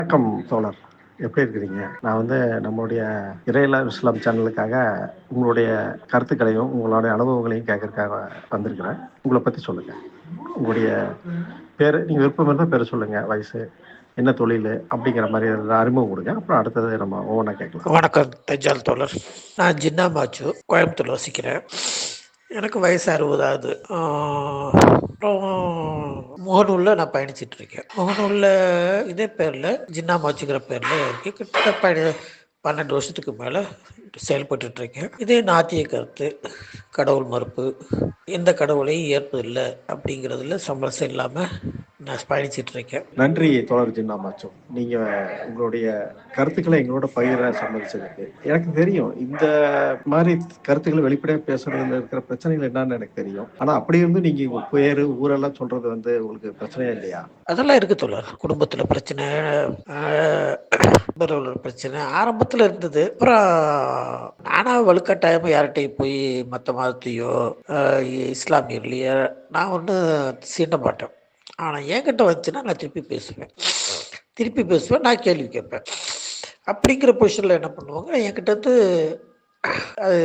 வணக்கம் தோழர். எப்படி இருக்கிறீங்க? நான் நம்மளுடைய இறையில்லா இஸ்லாம் சேனலுக்காக உங்களுடைய கருத்துக்களையும், உங்களுடைய அனுபவங்களையும் கேட்கறதுக்காக வந்திருக்கிறேன். உங்கள பத்தி சொல்லுங்க. உங்களுடைய பேரு, நீங்க விருப்பம் இருந்தா பேரு சொல்லுங்க. வயசு, என்ன தொழிலு? அப்படிங்கிற மாரி அறிமுகம் குடுங்க. அப்புறம் அடுத்தது நம்ம ஒவ்வொன்னா கேட்கலாம். வணக்கம் தஞ்சால் தோழர். நான் ஜின்னா மாச்சு, கோயம்புத்தூர் வசிக்கிறேன். எனக்கு வயசு 60 ஆகுது. அப்புறம் முகநூலில் நான் பயணிச்சிட்டு இருக்கேன். முகநூலில் இதே பேரில் ஜின்னா மாச்சுங்கிற பேரில் இருக்கு. கிட்டத்தட்ட 12 வருஷத்துக்கு மேலே செயல்பட்டு இருக்கேன். இதே நாத்திய கருத்து, கடவுள் மறுப்பு, எந்த கடவுளையும் ஏற்பதில்லை அப்படிங்கிறதுல சமரசம் இல்லாமல் நான் பயணிச்சிட்டு இருக்கேன். நன்றி தோழர் ஜின்னா மாச்சோ. நீங்க உங்களுடைய கருத்துக்களை எங்களோட பகிர சம்மதிச்சதுக்கு. எனக்கு தெரியும், இந்த மாரி கருத்துக்களை வெளிப்படையா பேசுறதுல இருக்கிற பிரச்சனைகள் என்னன்னு எனக்கு தெரியும். ஆனா அப்படி இருந்து நீங்க உங்க பேரு, ஊரெல்லாம் சொல்றது உங்களுக்கு பிரச்சனையா இல்லையா? அதெல்லாம் இருக்கு தோழர். குடும்பத்தில் பிரச்சனை, பிரச்சனை ஆரம்பத்தில் இருந்தது. அப்புறம் நானா வலுக்கட்டாயமாக யார்கிட்டையும் போய் மற்ற மதத்தையோ இஸ்லாமியர்லையோ நான் ஒன்றும் சீண்ட மாட்டேன். ஆனால் என்கிட்ட வந்துச்சுன்னா நான் திருப்பி பேசுவேன், நான் கேள்வி கேட்பேன். அப்படிங்கிற பொசிஷனில் என்ன பண்ணுவாங்க, என்கிட்ட வந்து அது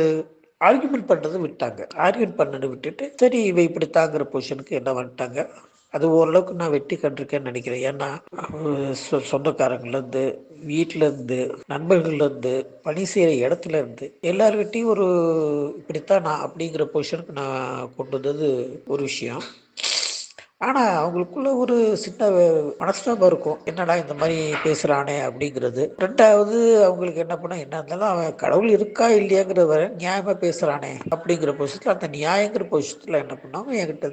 ஆர்கியூமெண்ட் பண்ணுறது விட்டாங்க. ஆர்கியூமெண்ட் பண்ணது விட்டுட்டு சரி இவ இப்படி தாங்கிற பொசிஷனுக்கு என்ன வந்துட்டாங்க. அது ஓரளவுக்கு நான் வெற்றி கண்டிருக்கேன்னு நினைக்கிறேன். ஏன்னா சொந்தக்காரங்கள்லேருந்து, வீட்டிலேருந்து, நண்பர்கள்லேருந்து, பணி செய்கிற இடத்துலேருந்து எல்லார்கிட்டையும் இப்படித்தான் நான் அப்படிங்கிற பொசிஷனுக்கு நான் கொண்டு வந்தது ஒரு விஷயம். ஆனால் அவங்களுக்குள்ள ஒரு சின்ன மனஸ்தாபம் இருக்கும். என்னடா இந்த மாதிரி பேசுகிறானே அப்படிங்கிறது. ரெண்டாவது அவங்களுக்கு என்ன பண்ணால் என்ன இருந்தாலும் அவன் கடவுள் இருக்கா இல்லையாங்கிற வரை நியாயமாக பேசுகிறானே அப்படிங்கிற பொசிஷத்தில், அந்த நியாயங்கிற பொசிஷத்தில் என்ன பண்ணாங்க, என்கிட்ட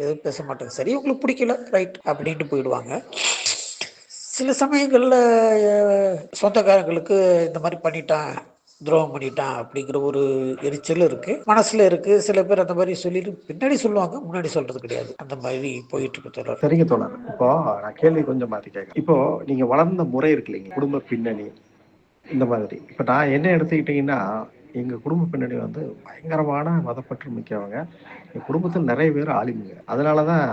எதுவும் பேச மாட்டாங்க. சரி உங்களுக்கு பிடிக்கல ரைட் அப்படின்ட்டு போயிடுவாங்க. சில சமயங்களில் சொந்தக்காரங்களுக்கு இந்த மாதிரி பண்ணிட்டான், துரோகம் பண்ணிட்டான் அப்படிங்கிற ஒரு எரிச்சல் இருக்கு, மனசுல இருக்கு. சில பேர் அந்த மாதிரி சொல்லிட்டு பின்னாடி சொல்லுவாங்க, முன்னாடி சொல்றது கிடையாது. அந்த மாதிரி போயிட்டு இருக்கு தோழர். சரிங்க தோழர். இப்போ நான் கேள்வி கொஞ்சம் மாத்தி கேட்கிறேன். இப்போ நீங்க வளர்ந்த முறை இருக்கு இல்லைங்க, குடும்ப பின்னணி இந்த மாதிரி. இப்ப நான் என்ன எடுத்துக்கிட்டீங்கன்னா, எங்க குடும்ப பின்னணி பயங்கரமான மதப்பற்று மிக்கவங்க. என் குடும்பத்தில் நிறைய பேர் ஆலிமுங்க. அதனாலதான்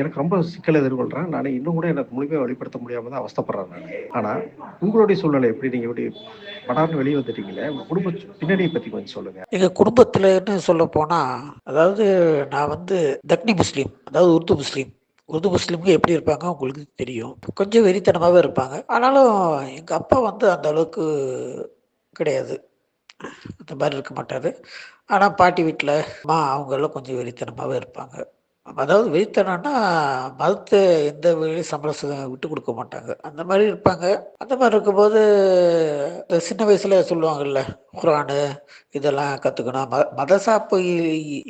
எனக்கு ரொம்ப சிக்கல் எதிர்கொள்றேன். நான் இன்னும் கூட எனக்கு முழுமையா வெளிப்படுத்த முடியாம தான் அவஸ்தைப்படுறேன் நானு. ஆனா உங்களுடைய சூழ்நிலை எப்படி? நீங்க எப்படி படார்னு வெளியே வந்துட்டீங்களே, உங்க குடும்ப பின்னணியை பத்தி கொஞ்சம் சொல்லுங்க. எங்க குடும்பத்துலன்னு சொல்ல போனா, அதாவது நான் தக்னி முஸ்லீம், அதாவது உருது முஸ்லீம். உருது முஸ்லீம்ங்க எப்படி இருப்பாங்க உங்களுக்கு தெரியும். கொஞ்சம் வெறித்தனமாவே இருப்பாங்க. ஆனாலும் எங்க அப்பா அந்த அளவுக்கு கிடையாது. அந்த மாதிரி இருக்க மாட்டாரு. ஆனா பாட்டி வீட்ல அம்மா அவங்கெல்லாம் கொஞ்சம் வெறித்தனமாவே இருப்பாங்க. அதாவது வெறித்தனம்னா மதத்த எந்த வகையிலும் சமரசம் விட்டு குடுக்க மாட்டாங்க. அந்த மாரி இருப்பாங்க. அந்த மாரி இருக்கும்போது இந்த சின்ன வயசுல சொல்லுவாங்கல்ல, குரானு இதெல்லாம் கத்துக்கணும். மதசாப்பு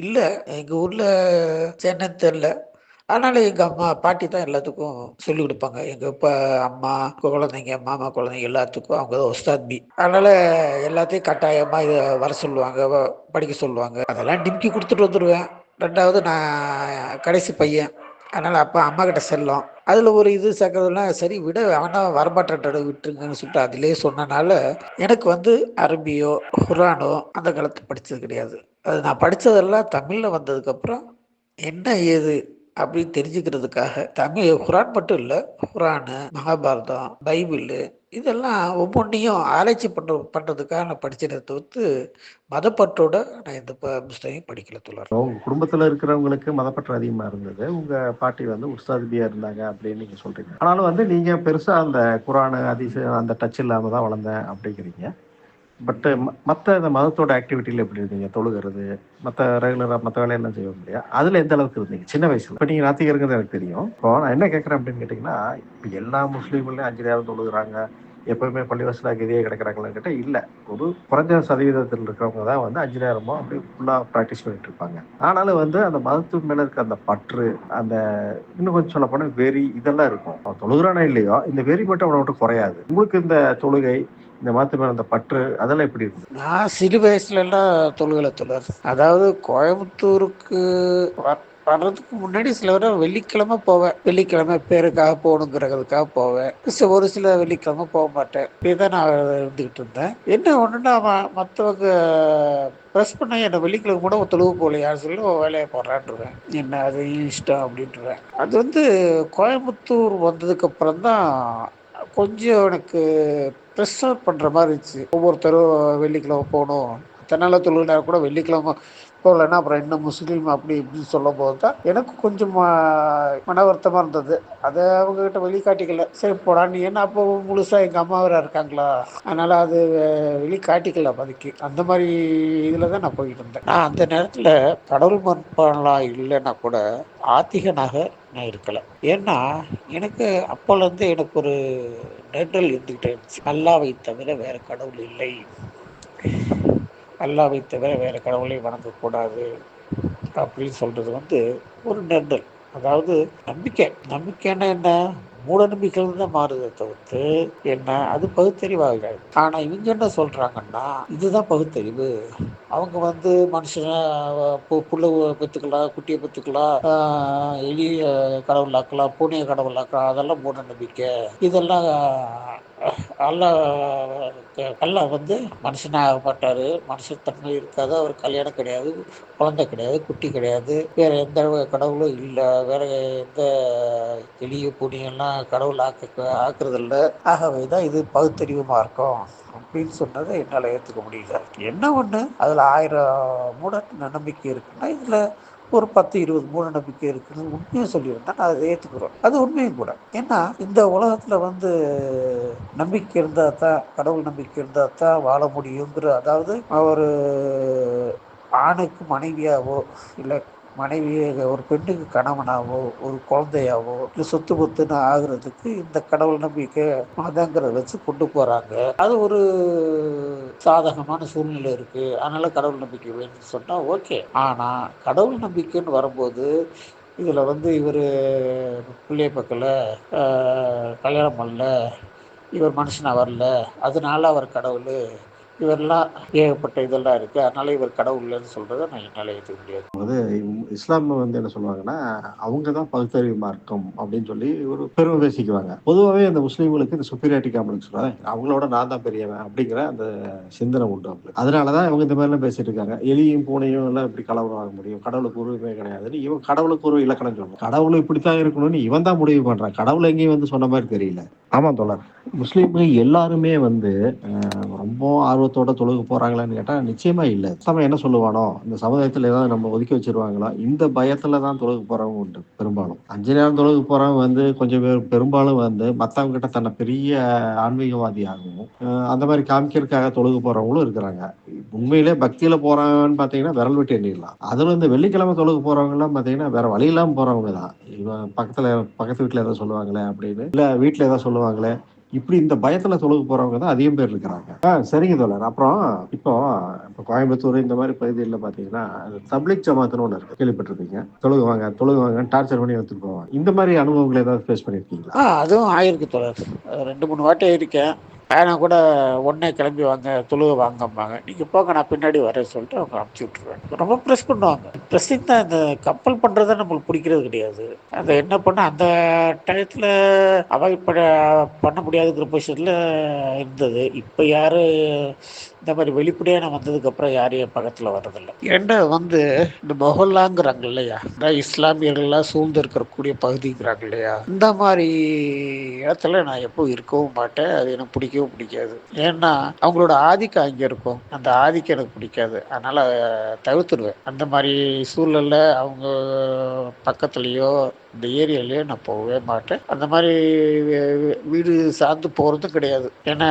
இல்ல. எங்க ஊர்ல என்னன்னு தெரியல. ஆனாலும் எங்க அம்மா, பாட்டி தான் எல்லாத்துக்கும் சொல்லிக் குடுப்பாங்க. எங்க அம்மா குழந்தைங்க, மாமா குழந்தைங்க எல்லாத்துக்கும் அவங்க தான் உஸ்தாத்பி. அதனால எல்லாத்தையும் கட்டாயமா இத வர சொல்லுவாங்க, படிக்க சொல்லுவாங்க. அதெல்லாம் டிம்கி குடுத்துட்டு வந்துருவேன். 2வது நான் கடைசி பையன். அதனால அப்பா, அம்மா கிட்ட செல்லம். அதுல ஒரு இது சேர்க்கறதுலாம் சரி விடு, அவனா வரமாட்டேன்டாடு விட்டுருங்கன்னு சொல்லிட்டு அதிலேயே சொன்னனால, எனக்கு அரபியோ, குரானோ அந்த காலத்துல படிச்சது கிடையாது. அது நான் படிச்சதெல்லாம் தமிழ்ல வந்ததுக்கப்புறம் என்ன ஏது அப்படின்னு தெரிஞ்சுக்கிறதுக்காக, குரான் மட்டும் இல்ல, குரானு, மகாபாரதம், பைபிளு இதெல்லாம் ஒவ்வொன்றையும் ஆராய்ச்சி பண்றதுக்காக நான் படிச்சதை தவிர்த்து மதப்பற்றோட நான் எந்த புஸ்தகையும் படிக்கல தோழர். உங்க குடும்பத்துல இருக்கிறவங்களுக்கு மதப்பற்று அதிகமா இருந்தது. உங்க பாட்டி உஸ்தாதிபியா இருந்தாங்க அப்படின்னு நீங்க சொல்றீங்க. ஆனாலும் நீங்க பெருசா அந்த குரானு, ஹதீஸு அந்த டச் இல்லாம தான் வளர்ந்தேன் அப்படிங்கிறீங்க. பட் மத்த இந்த மதத்தோட ஆக்டிவிட்டில எப்படி இருந்தீங்க? தொழுகிறது, மத்த வேலையெல்லாம் செய்வோம் இல்லையா? அதுல எந்த அளவுக்கு இருந்தீங்க சின்ன வயசுல? இப்ப நீங்க நாத்திகருங்கிறது எனக்கு தெரியும். இப்போ நான் என்ன கேட்கிறேன் அப்படின்னு கேட்டீங்கன்னா, இப்ப எல்லா முஸ்லீம்களையும் 5 நேரம் தொழுகிறாங்க, எப்பவுமே பள்ளிவாசல்ல கெதியே கிடக்குறாங்களான்னு கேட்டா இல்ல. ஒரு குறைஞ்ச சதவீதத்தில் இருக்கிறவங்க தான் 5 நேரமும் அப்படியே ஃபுல்லா பிராக்டிஸ் பண்ணிட்டு இருப்பாங்க. ஆனாலும் அந்த மதத்து மேல இருக்க அந்த பற்று, அந்த இன்னும் கொஞ்சம் சொல்ல போனா வெறி இதெல்லாம் இருக்கும். அவன் தொழுகிறானோ இல்லையோ, இந்த வெறி மட்டும் அவனை விட்டு குறையாது. உங்களுக்கு இந்த தொழுகை, இந்த மதத்து மேல அந்த பற்று அதெல்லாம் எப்படி இருக்கு? நான் சிறு வயசுலலாம் தொழுகல தோழர். அதாவது கோயம்புத்தூருக்கு வர்றதுக்கு முன்னாடி சில தடவை வெள்ளிக்கிழமை போவேன். வெள்ளிக்கிழமை பேருக்காக போகணுங்கிறதுக்காக போவேன். ஒரு சில வெள்ளிக்கிழமை போக மாட்டேன். இப்படிதான் நான் இருந்துகிட்டு இருந்தேன். என்ன ஒண்ணுன்னா மற்றவங்க ப்ரெஸ் பண்ண என்ன வெள்ளிக்கிழமை கூட தொழுவு போகலையான்னு சொல்லி வேலையை போடுறான்ருவேன். என்ன அது இஷ்டம் அப்படின்ட்டுருவேன். அது கோயம்புத்தூர் வந்ததுக்கு அப்புறம் தான் கொஞ்சம் எனக்கு ப்ரெஷர் பண்ணுற மாதிரி இருந்துச்சு. ஒவ்வொருத்தரும் வெள்ளிக்கிழமை போகணும், தென்னால தொழுவினா கூட வெள்ளிக்கிழமை போகலன்னா அப்புறம் என்ன முஸ்லீம் அப்படி இப்படின்னு சொல்லும்போது தான் எனக்கு கொஞ்சம் மன வருத்தமாக இருந்தது. அதை அவங்ககிட்ட வெளிக்காட்டிக்கல. சரி போடா நீ என்ன, அப்போ முழுசாக எங்கள் அம்மா வேறு இருக்காங்களா, அதனால் அது வெளிக்காட்டிக்கல அப்போதைக்கு. அந்த மாதிரி இதில் தான் நான் போய்கிட்டு இருந்தேன். நான் அந்த நேரத்தில் கடவுள் மறுப்பாளா இல்லைன்னா கூட ஆத்திகனாக நான் இருக்கலை. ஏன்னா எனக்கு அப்போலேருந்து எனக்கு ஒரு நெருடல் இருந்துக்கிட்டே இருந்துச்சு. அல்லாவை தவிர வேறு கடவுள் இல்லை, அல்லாவை தவிர வேறு கடவுளை வணங்கக்கூடாது அப்படின்னு சொல்கிறது வந்து ஒரு நெருடல். அதாவது நம்பிக்கை, நம்பிக்கைன்னா என்ன, மூட நம்பிக்கையில் தான் மாறுதே தவிர்த்து என்ன அது பகுத்தறிவாகாது. ஆனால் இவங்க என்ன சொல்கிறாங்கன்னா இதுதான் பகுத்தறிவு. அவங்க வந்து மனுஷனை புள்ள பெற்றுக்கலாம், குட்டியை பெற்றுக்கலாம், எளிய கடவுளாக்கலாம், பூனையை கடவுளாக்கலாம், அதெல்லாம் மூட நம்பிக்கை. இதெல்லாம் அல்லாஹ் அல்லாஹ் வந்து மனுஷனாக மாட்டார், மனுஷத்தன்மை இருக்காது, அவர் கல்யாணம் கிடையாது, குழந்தை கிடையாது, குட்டி கிடையாது, வேறு எந்த கடவுளும் இல்லை, வேறு எந்த எளிய பூனையெல்லாம் கடவுள் ஆக்குறதில்ல. ஆகவே தான் இது பகுத்தறிவு மார்க்கம் அப்படின்னு சொன்னதை என்னால் ஏற்றுக்க முடியல. என்ன ஒன்று அதில் 1000 மூட நம்பிக்கை இருக்குன்னா இதில் ஒரு 10-20 மூட நம்பிக்கை இருக்குன்னு உண்மையை சொல்லியிருந்தா நான் அதை ஏற்றுக்கிறோம். அது உண்மையும் கூட. ஏன்னா இந்த உலகத்தில் வந்து நம்பிக்கை இருந்தால் தான், கடவுள் நம்பிக்கை இருந்தால் தான் வாழ முடியுங்கிற, அதாவது ஒரு ஆணுக்கு மனைவியாவோ இல்லை மனைவியை ஒரு பெண்ணுக்கு கணவனாவோ ஒரு குழந்தையாவோ இல்லை சொத்து பொத்துன்னு ஆகுறதுக்கு இந்த கடவுள் நம்பிக்கை மதங்கிறத வச்சு கொண்டு போகிறாங்க. அது ஒரு சாதகமான சூழ்நிலை இருக்குது, அதனால் கடவுள் நம்பிக்கை வேணும்னு சொன்னால் ஓகே. ஆனால் கடவுள் நம்பிக்கைன்னு வரும்போது இதில் வந்து இவர் பிள்ளைய பக்கல, கல்யாணம் பண்ணல, இவர் மனுஷனாக வரல, அதனால அவர் கடவுள், இவரெல்லாம் ஏகப்பட்ட இதெல்லாம் இருக்குது, அதனால இவர் கடவுள் இல்லைன்னு சொல்கிறத நான் என்னால் ஏற்றுக்க முடியாது. அதாவது இஸ்லாம் வந்து என்ன சொல்லுவாங்கன்னா, அவங்க தான் பகுத்தறிவு மார்க்கம் அப்படின்னு சொல்லி ஒரு பெருமை பேசிக்குவாங்க. பொதுவாவே அந்த முஸ்லீம்களுக்கு இந்த சுப்பீரியாரிட்டி காம்ப்ளெக்ஸ் சொல்லுவாங்க. அவங்களோட நான் தான் பெரியவன் அப்படிங்கிற அந்த சிந்தனை உண்டு அவங்களுக்கு. அதனால தான் இவங்க இந்த மாதிரிலாம் பேசிட்டு இருக்காங்க. எலியும் பூனையும் எல்லாம் இப்படி கலவரம் ஆக முடியும், கடவுளுக்கு உருவமே கிடையாதுன்னு இவன் கடவுளுக்கு ஒரு இலக்கணம் சொல்லுவான். கடவுள் இப்படித்தான் இருக்கணும்னு இவன் தான் முடிவு பண்றான். கடவுள் எங்கேயும் வந்து சொன்ன மாதிரி தெரியல. ஆமா தோழர், முஸ்லீம்கள் எல்லாருமே வந்து ரொம்ப ஆர்வத்தோட தொழுக போறாங்களான்னு கேட்டா நிச்சயமா இல்ல. நம்ம என்ன சொல்லுவானோ, இந்த சமுதாயத்துல ஏதாவது நம்ம ஒதுக்கி வச்சிருவாங்களா, இந்த பயத்துல தான் தொழுக போறவங்க உண்டு பெரும்பாலும். 5 நேரம் தொழுக போறவங்க வந்து கொஞ்சம் பேர் பெரும்பாலும் வந்து மத்தவங்க கிட்ட தன்னை பெரிய ஆன்மீகவாதியாகவும் அந்த மாதிரி காமிக்கிறதுக்காக தொழுக போறவங்களும் இருக்கிறாங்க. உண்மையிலே பக்தியில போறாங்கன்னு பாத்தீங்கன்னா விரல் விட்டு எண்ணிடலாம். அதுல இந்த வெள்ளிக்கிழமை தொழுக போறவங்க எல்லாம் பாத்தீங்கன்னா வேற வழி இல்லாம போறவங்க தான். இவன் பக்கத்து வீட்டுல ஏதோ சொல்லுவாங்களே அப்படின்னு, இல்ல வீட்டுல ஏதோ சொல்லுவாங்களே இப்படி இந்த பயத்துல தொழுக போறவங்க தான் அதிகம் பேர் இருக்கிறாங்க. சரிங்க தோழர். அப்புறம் இப்போ இப்போ கோயம்புத்தூர் இந்த மாதிரி பகுதிகளில் பாத்தீங்கன்னா தப்லீக் ஜமாத்துன்னு ஒன்று இருக்கு, கேள்விப்பட்டிருப்பீங்க. தொழுகுவாங்கன்னு டார்ச்சர் பண்ணி எடுத்துட்டு போவாங்க. இந்த மாதிரி அனுபவங்களை ஏதாவது ஃபேஸ் பண்ணிருக்கீங்களா? அதுவும் ஆயிருக்கு தொடர். 2-3 வாட்டி இருக்கேன். நான் கூட உடனே கிளம்பி வாங்க தொழுக வாங்கம்பாங்க. நீங்கள் போங்க நான் பின்னாடி வரேன் சொல்லிட்டு அவங்க அனுப்பிச்சி விட்ருவேன். ரொம்ப ப்ரெஸ் பண்ணுவாங்க. ப்ரெஸ்ஸிங் தான். இந்த கப்பல் பண்ணுறதை நம்மளுக்கு பிடிக்கிறது கிடையாது. அதை என்ன பண்ண அந்த டயத்தில் அவாய்ட் பண்ண முடியாதுங்கிற பொசிஷனில் இருந்தது. இப்போ யார் இந்த மாதிரி வெளிப்படையாக நான் வந்ததுக்கப்புறம் யாரும் என் பக்கத்தில் வர்றதில்லை. ஏன்னா வந்து இந்த மொஹல்லாங்கிறாங்க இல்லையா, இந்த இஸ்லாமியர்கள்லாம் சூழ்ந்து இருக்கக்கூடிய பகுதிங்கிறாங்க இல்லையா, இந்த மாதிரி இடத்துல நான் எப்போ இருக்கவும் மாட்டேன். அது எனக்கு பிடிக்கவும் பிடிக்காது. ஏன்னா அவங்களோட ஆதிக்கம் அங்கே இருக்கும், அந்த ஆதிக்கம் எனக்கு பிடிக்காது. அதனால் தவிர்த்துடுவேன். அந்த மாதிரி சூழலில் அவங்க பக்கத்துலேயோ இந்த ஏரியாலேயோ நான் போகவே மாட்டேன். அந்த மாதிரி வீடு சார்ந்து போகிறதும் கிடையாது. ஏன்னா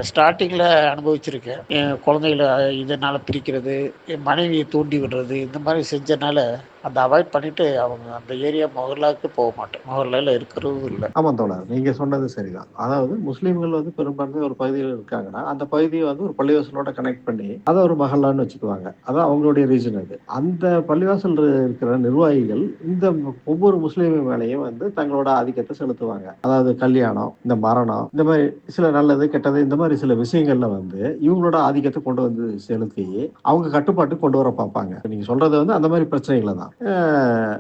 ஸ்டார்டிங்கில் அனுபவிச்சிருக்கேன். என் குழந்தைகளை இதனால் பிரிக்கிறது, என் மனைவியை தூண்டி விடுறது, இந்த மாதிரி செஞ்சனால அந்த அவாய்ட் பண்ணிட்டு அவங்க அந்த ஏரியா மொஹல்லாவுக்கு போக மாட்டேன். மொஹல்லால இருக்கிறதும் இல்லை. ஆமா தோழர், நீங்க சொன்னது சரிதான். அதாவது முஸ்லீம்கள் வந்து பெரும்பான்மை ஒரு பகுதியில் இருக்காங்கன்னா அந்த பகுதியை வந்து ஒரு பள்ளிவாசலோட கனெக்ட் பண்ணி அதை ஒரு மஹல்லான்னு வச்சுக்குவாங்க. அதான் அவங்களுடைய ரீசன். அது அந்த பள்ளிவாசல் இருக்கிற நிர்வாகிகள் இந்த ஒவ்வொரு முஸ்லீம் மேலையும் வந்து தங்களோட ஆதிக்கத்தை செலுத்துவாங்க. அதாவது கல்யாணம், இந்த மரணம், இந்த மாதிரி சில நல்லது கெட்டது இந்த மாதிரி சில விஷயங்கள்ல வந்து இவங்களோட ஆதிக்கத்தை கொண்டு வந்து செலுத்தி அவங்க கட்டுப்பாட்டு கொண்டு வர பார்ப்பாங்க. நீங்க சொல்றது வந்து அந்த மாதிரி பிரச்சனைகளை தான்.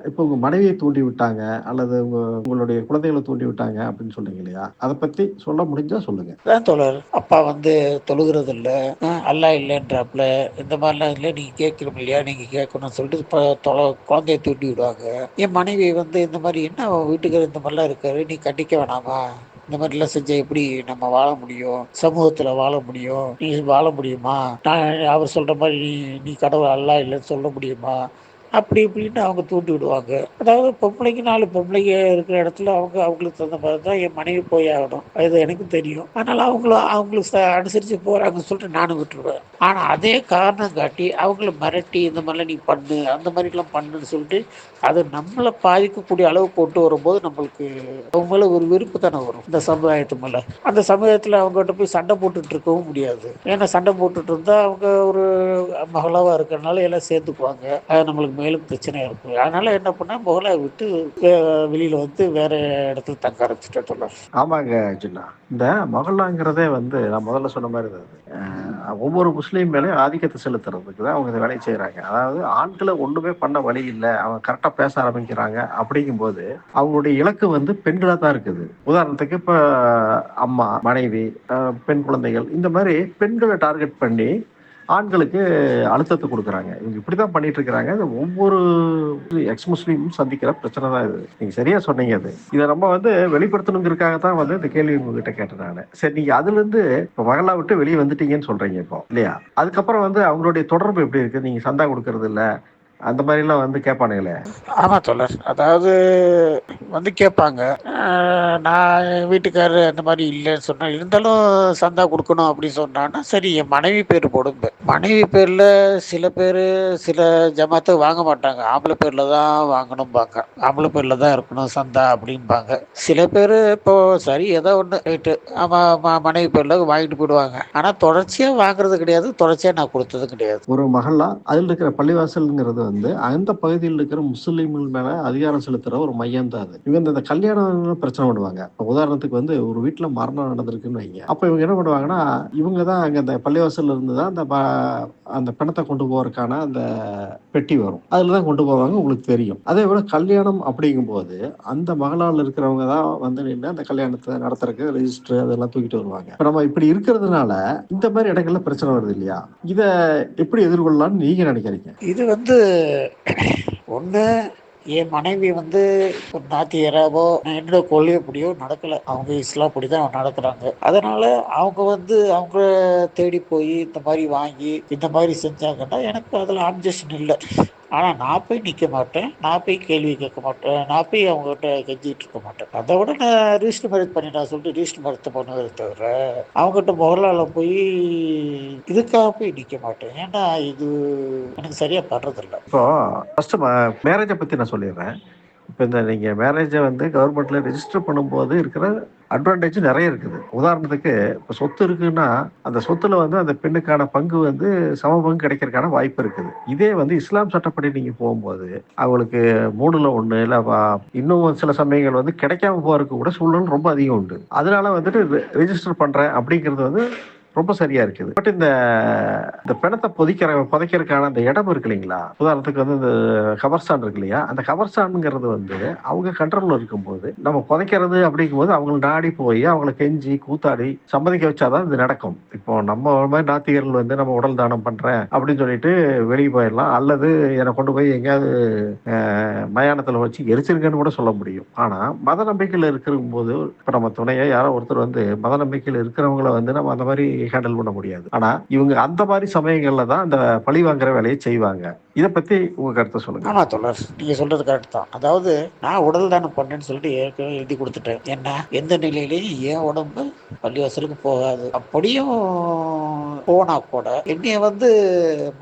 இப்போ உங்க மனைவியை தூண்டி விட்டாங்க அல்லது உங்களுடைய குழந்தைகளை தூண்டி விட்டாங்க அப்படின்னு சொல்றீங்க இல்லையா, அதை பத்தி சொல்ல முடிஞ்சா சொல்லுங்க. அதான் தோழர், அப்பா வந்து தொழுகிறது இல்லை, அல்லாஹ் இல்லைன்றாப்புல, இந்த மாதிரிலாம் இல்லை, நீங்கள் கேட்கணும் இல்லையா, நீங்கள் கேட்கணும்னு சொல்லிட்டு குழந்தைய தூண்டி விடுவாங்க. என் மனைவி வந்து இந்த மாதிரி என்ன வீட்டுக்கு இந்த மாதிரிலாம் இருக்காரு, நீ கண்டிக்க வேணாமா, இந்த மாதிரிலாம் செஞ்சா எப்படி நம்ம வாழ முடியும், சமூகத்துல வாழ முடியும், நீ வாழ முடியுமா, நான் அவர் சொல்ற மாதிரி நீ கடவுள் அல்லா இல்லைன்னு சொல்ல முடியுமா, அப்படி இப்படின்னு அவங்க தூண்டி விடுவாங்க. அதாவது பொம்பளைக்கு 4 பொம்பளைங்க இருக்கிற இடத்துல அவங்க அவங்களுக்கு தகுந்த மாதிரி தான் என் மனைவி போய் ஆகணும். அது எனக்கு தெரியும். அதனால அவங்களும் அனுசரிச்சு போறாங்கன்னு சொல்லிட்டு நானும் விட்டுருவேன். ஆனா அதே காரணம் காட்டி அவங்கள மிரட்டி இந்த மாதிரிலாம் நீ பண்ணு, அந்த மாதிரிலாம் பண்ணுன்னு சொல்லிட்டு அது நம்மள பாதிக்கக்கூடிய அளவு கொண்டு வரும்போது நம்மளுக்கு அவங்க மேல ஒரு வெறுப்பு தானே வரும் இந்த சமுதாயத்து மேல. அந்த சமுதாயத்துல அவங்ககிட்ட போய் சண்டை போட்டுட்டு இருக்கவும் முடியாது. ஏன்னா சண்டை போட்டுட்டு இருந்தா அவங்க ஒரு மகளாவா இருக்கிறனால எல்லாம் சேர்த்துக்குவாங்க. அது நம்மளுக்கு மேலும் பிரச்சனையா இருக்கும். அதனால என்ன பண்ணா மகளை விட்டு வெளியில வந்து வேற இடத்துல தங்க ஆரம்பிச்சுட்டேன் தோழர். ஆமாங்க ஜின்னா. இந்த மொஹல்லாங்கிறதே வந்து நான் முதல்ல சொன்ன மாதிரி தான் அது. ஒவ்வொரு முஸ்லீம் மேலேயும் ஆதிக்கத்தை செலுத்துறதுக்கு தான் அவங்க இந்த வேலையை செய்கிறாங்க. அதாவது ஆண்களை ஒன்றுமே பண்ண வழி இல்லை, அவங்க கரெக்டாக பேச ஆரம்பிக்கிறாங்க அப்படிங்கும்போது அவங்களுடைய இலக்கு வந்து பெண்களாக தான் இருக்குது. உதாரணத்துக்கு இப்போ அம்மா, மனைவி, பெண் குழந்தைகள், இந்த மாதிரி பெண்களை டார்கெட் பண்ணி ஆண்களுக்கு அழுத்தத்தை கொடுக்குறாங்க. இவங்க இப்படிதான் பண்ணிட்டு இருக்கிறாங்க. இது ஒவ்வொரு எக்ஸ் முஸ்லீமும் சந்திக்கிற பிரச்சனை தான் இது. நீங்க சரியா சொன்னீங்க. அது இதை நம்ம வந்து வெளிப்படுத்தணுங்கிறதுக்காக தான் வந்து இந்த கேள்வி உங்ககிட்ட கேட்டேன் நான். சரி, நீங்க அதுல இருந்து இப்போ மகளா விட்டு வெளியே வந்துட்டீங்கன்னு சொல்றீங்க இப்போ இல்லையா? அதுக்கப்புறம் வந்து அவங்களுடைய தொடர்பு எப்படி இருக்கு? நீங்க சந்தா கொடுக்கறது இல்ல அந்த மாதிரிலாம் வந்து கேட்பானுங்களே. ஆமா தோழர். அதாவது வந்து கேட்பாங்க. நான் வீட்டுக்காரர் அந்த மாதிரி இல்லைன்னு சொன்னேன். இருந்தாலும் சந்தா கொடுக்கணும் அப்படின்னு சொன்னான்னா சரி என் மனைவி பேர் போடுங்க. மனைவி பேர்ல சில பேர் சில ஜமாத்தை வாங்க மாட்டாங்க. ஆம்பளை பேர்ல தான் வாங்கணும்பாங்க. ஆம்பளை பேர்ல தான் இருக்கணும் சந்தா அப்படின்பாங்க. சில பேர் இப்போ சரி ஏதோ ஒன்று ரைட்டு மனைவி பேர்ல வாங்கிட்டு போயிடுவாங்க. ஆனால் தொடர்ச்சியா வாங்குறது கிடையாது, தொடர்ச்சியா நான் கொடுத்தது கிடையாது. ஒரு மகல்லா அதில் இருக்கிற பள்ளிவாசல்ங்கிறது வந்து அந்த பகுதியில் இருக்கிற முஸ்லீம்கள் மேல அதிகாரம் செலுத்துற ஒரு மையம் தான் அது. இவங்க இந்த கல்யாணம் பிரச்சனை பண்ணுவாங்க. இப்போ உதாரணத்துக்கு வந்து ஒரு வீட்டுல மரணம் நடந்திருக்குன்னு வைங்க. அப்ப இவங்க என்ன பண்ணுவாங்கன்னா, இவங்க தான் அங்க அந்த பள்ளிவாசல்ல இருந்து தான் அந்த பிணத்தை கொண்டு போறதுக்கான அந்த பெட்டி வரும். அதுல தான் கொண்டு போவாங்க, உங்களுக்கு தெரியும். அதே போல கல்யாணம் அப்படிங்கும்போது அந்த மகளால் இருக்கிறவங்க தான் வந்து நின்று அந்த கல்யாணத்தை நடத்துறதுக்கு ரெஜிஸ்டர் அதெல்லாம் தூக்கிட்டு வருவாங்க. இப்ப நம்ம இப்படி இருக்கிறதுனால இந்த மாதிரி இடங்கள்ல பிரச்சனை வருது இல்லையா? இத எப்படி எதிர்கொள்ளலாம்னு நீங்க நினைக்கிறீங்க? இது வந்து ஒன்று என் மனைவி வந்து ஒரு நாத்தியராவோ என்னோட கொள்கைப்படியோ நடக்கலை. அவங்க இஸ்லாப்படி தான் நடக்கிறாங்க. அதனால அவங்க வந்து அவங்க தேடி போய் இந்த மாதிரி வாங்கி இந்த மாதிரி செஞ்சாங்கன்னா எனக்கு அதில் ஆப்ஜெக்ஷன் இல்லை. ஆனால் நான் போய் நிற்க மாட்டேன், நான் போய் கேள்வி கேட்க மாட்டேன், நான் போய் அவங்ககிட்ட கெஞ்சிட்டு இருக்க மாட்டேன். அதை விட நான் ரிஜிஸ்டர் மேரேஜ் பண்ணிட்டா சொல்லிட்டு ரிஜிஸ்டர் மேரேஜ் பண்ணுவதை தவிர அவங்ககிட்ட முதலால போய் இதுக்காக போய் நிற்க மாட்டேன். ஏன்னா இது எனக்கு சரியா படுறதில்லை. இப்போ ஃபர்ஸ்ட் மேரேஜை பத்தி நான் சொல்லிடுறேன். இப்போ இந்த நீங்க மேரேஜை வந்து கவர்மெண்ட்ல ரெஜிஸ்டர் பண்ணும்போது இருக்கிற அட்வான்டேஜ் நிறைய இருக்குது. உதாரணத்துக்கு இப்போ சொத்து இருக்குன்னா அந்த சொத்துல வந்து அந்த பெண்ணுக்கான பங்கு வந்து சம பங்கு கிடைக்கிறதுக்கான வாய்ப்பு இருக்குது. இதே வந்து இஸ்லாம் சட்டப்படி நீங்க போகும்போது அவங்களுக்கு 3ல் 1 இல்லை இன்னும் சில சமயங்கள் வந்து கிடைக்காம போறதுக்கு கூட சூழ்நிலை ரொம்ப அதிகம் உண்டு. அதனால வந்துட்டு ரெஜிஸ்டர் பண்றேன் அப்படிங்கிறது வந்து ரொம்ப சரியா இருக்குது. பட் இந்த பிணத்தை புதைக்கிறதுக்கான அந்த இடம் இருக்கு இல்லைங்களா? உதாரணத்துக்கு வந்து இந்த கபர்ஸ்தான் இருக்கு இல்லையா? அந்த கபர்ஸ்தான்ங்கிறது வந்து அவங்க கண்ட்ரோல்ல இருக்கும்போது நம்ம புதைக்கிறது அப்படிங்கும்போது அவங்களை நாடி போய் அவங்களை கெஞ்சி கூத்தாடி சம்மதிக்க வச்சாதான் இது நடக்கும். இப்போ நம்ம மாதிரி நாத்திகர்கள் வந்து நம்ம உடல் தானம் பண்றேன் அப்படின்னு சொல்லிட்டு வெளியே போயிடலாம், அல்லது என்னை கொண்டு போய் எங்கேயாவது மயானத்துல வச்சு எரிச்சிருங்கன்னு கூட சொல்ல முடியும். ஆனா மத நம்பிக்கையில இருக்கும்போது இப்ப நம்ம துணையா யாரோ ஒருத்தர் வந்து மத நம்பிக்கையில இருக்கிறவங்கள வந்து நம்ம அந்த மாதிரி ஹேண்டில் பண்ண முடியாது. ஆனா இவங்க அந்த மாதிரி சமயங்கள்ல தான் அந்த பழி வாங்குற வேலையை செய்வாங்க. இதை பத்தி உங்க கருத்தை சொல்லுங்க. ஆமா தோழர், நீங்க சொல்றது கரெக்ட் தான். அதாவது நான் உடல் தானம் பண்ணேன்னு சொல்லிட்டு ஏற்கனவே எழுதி கொடுத்துட்டேன். என்ன எந்த நிலையிலையும் என் உடம்பு பள்ளிவாசலுக்கு போகாது. அப்படியும் போனா கூட என்னைய வந்து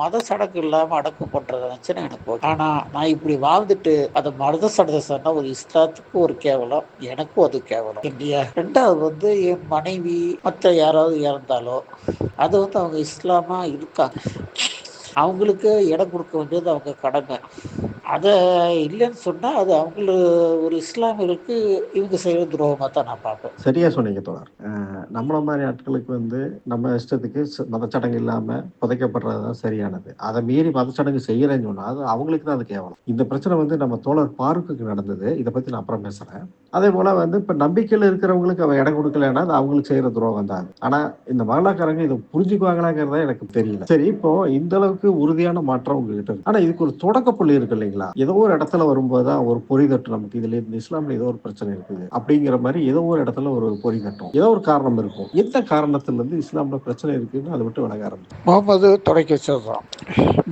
மத சடங்கு இல்லாம அடக்கம் பண்றத நினைச்சுன்னா எனக்கு ஓகே. ஆனா நான் இப்படி வாழ்ந்துட்டு அந்த மத சடங்கு சொன்னா ஒரு இஸ்லாத்துக்கு ஒரு கேவலம், எனக்கும் அது கேவலம் இல்லையா? ரெண்டாவது வந்து என் மனைவி மற்ற யாராவது இறந்தாலோ அது வந்து அவங்க இஸ்லாமா இருக்காங்க, அவங்களுக்கு இடம் கொடுக்க வேண்டியது அவங்க கடமை. அதை இல்லைன்னு சொன்னால் அது அவங்கள ஒரு இஸ்லாமியருக்கு இவங்க செய்கிற துரோகமாக தான் நான் பார்ப்பேன். சரியா சொன்னீங்க தோழர். நம்மள மாதிரி ஆட்களுக்கு வந்து நம்ம இஷ்டத்துக்கு மதச்சடங்கு இல்லாம புதைக்கப்படுறது தான் சரியானது. அதை மீறி மதச்சடங்கு செய்யறேன்னு சொன்னா அது அவங்களுக்கு தான் அது கேவலம். இந்த பிரச்சனை வந்து நம்ம தோழர் பாருக்குக்கு நடந்தது. இதை பத்தி நான் அப்புறம் பேசுறேன். அதே போல வந்து இப்ப நம்பிக்கையில இருக்கிறவங்களுக்கு அவன் இடம் கொடுக்கலன்னா அது அவங்களுக்கு செய்யற துரோகம் தான். ஆனா இந்த மகளாக்காரங்க இதை புரிஞ்சுக்குவாங்களாங்கிறத எனக்கு தெரியல. சரி, இப்போ இந்த அளவுக்கு உறுதியான மாற்றம் உங்ககிட்ட இருக்கு. ஆனா இதுக்கு ஒரு தொடக்க புள்ளி இருக்கு இல்லைங்களா? இல்லைங்களா? ஏதோ ஒரு இடத்துல வரும்போது தான் ஒரு பொறி தட்டும் நமக்கு. இதுல இந்த இஸ்லாம்ல ஏதோ ஒரு பிரச்சனை இருக்குது அப்படிங்கிற மாரி ஏதோ ஒரு இடத்துல ஒரு பொறி தட்டும். ஏதோ ஒரு காரணம் இருக்கும். எந்த காரணத்திலிருந்து இஸ்லாம்ல பிரச்சனை இருக்குன்னு அத விட்டு விலக ஆரம்பிச்சீங்க? முகமது தொடக்கி வச்சது தான்.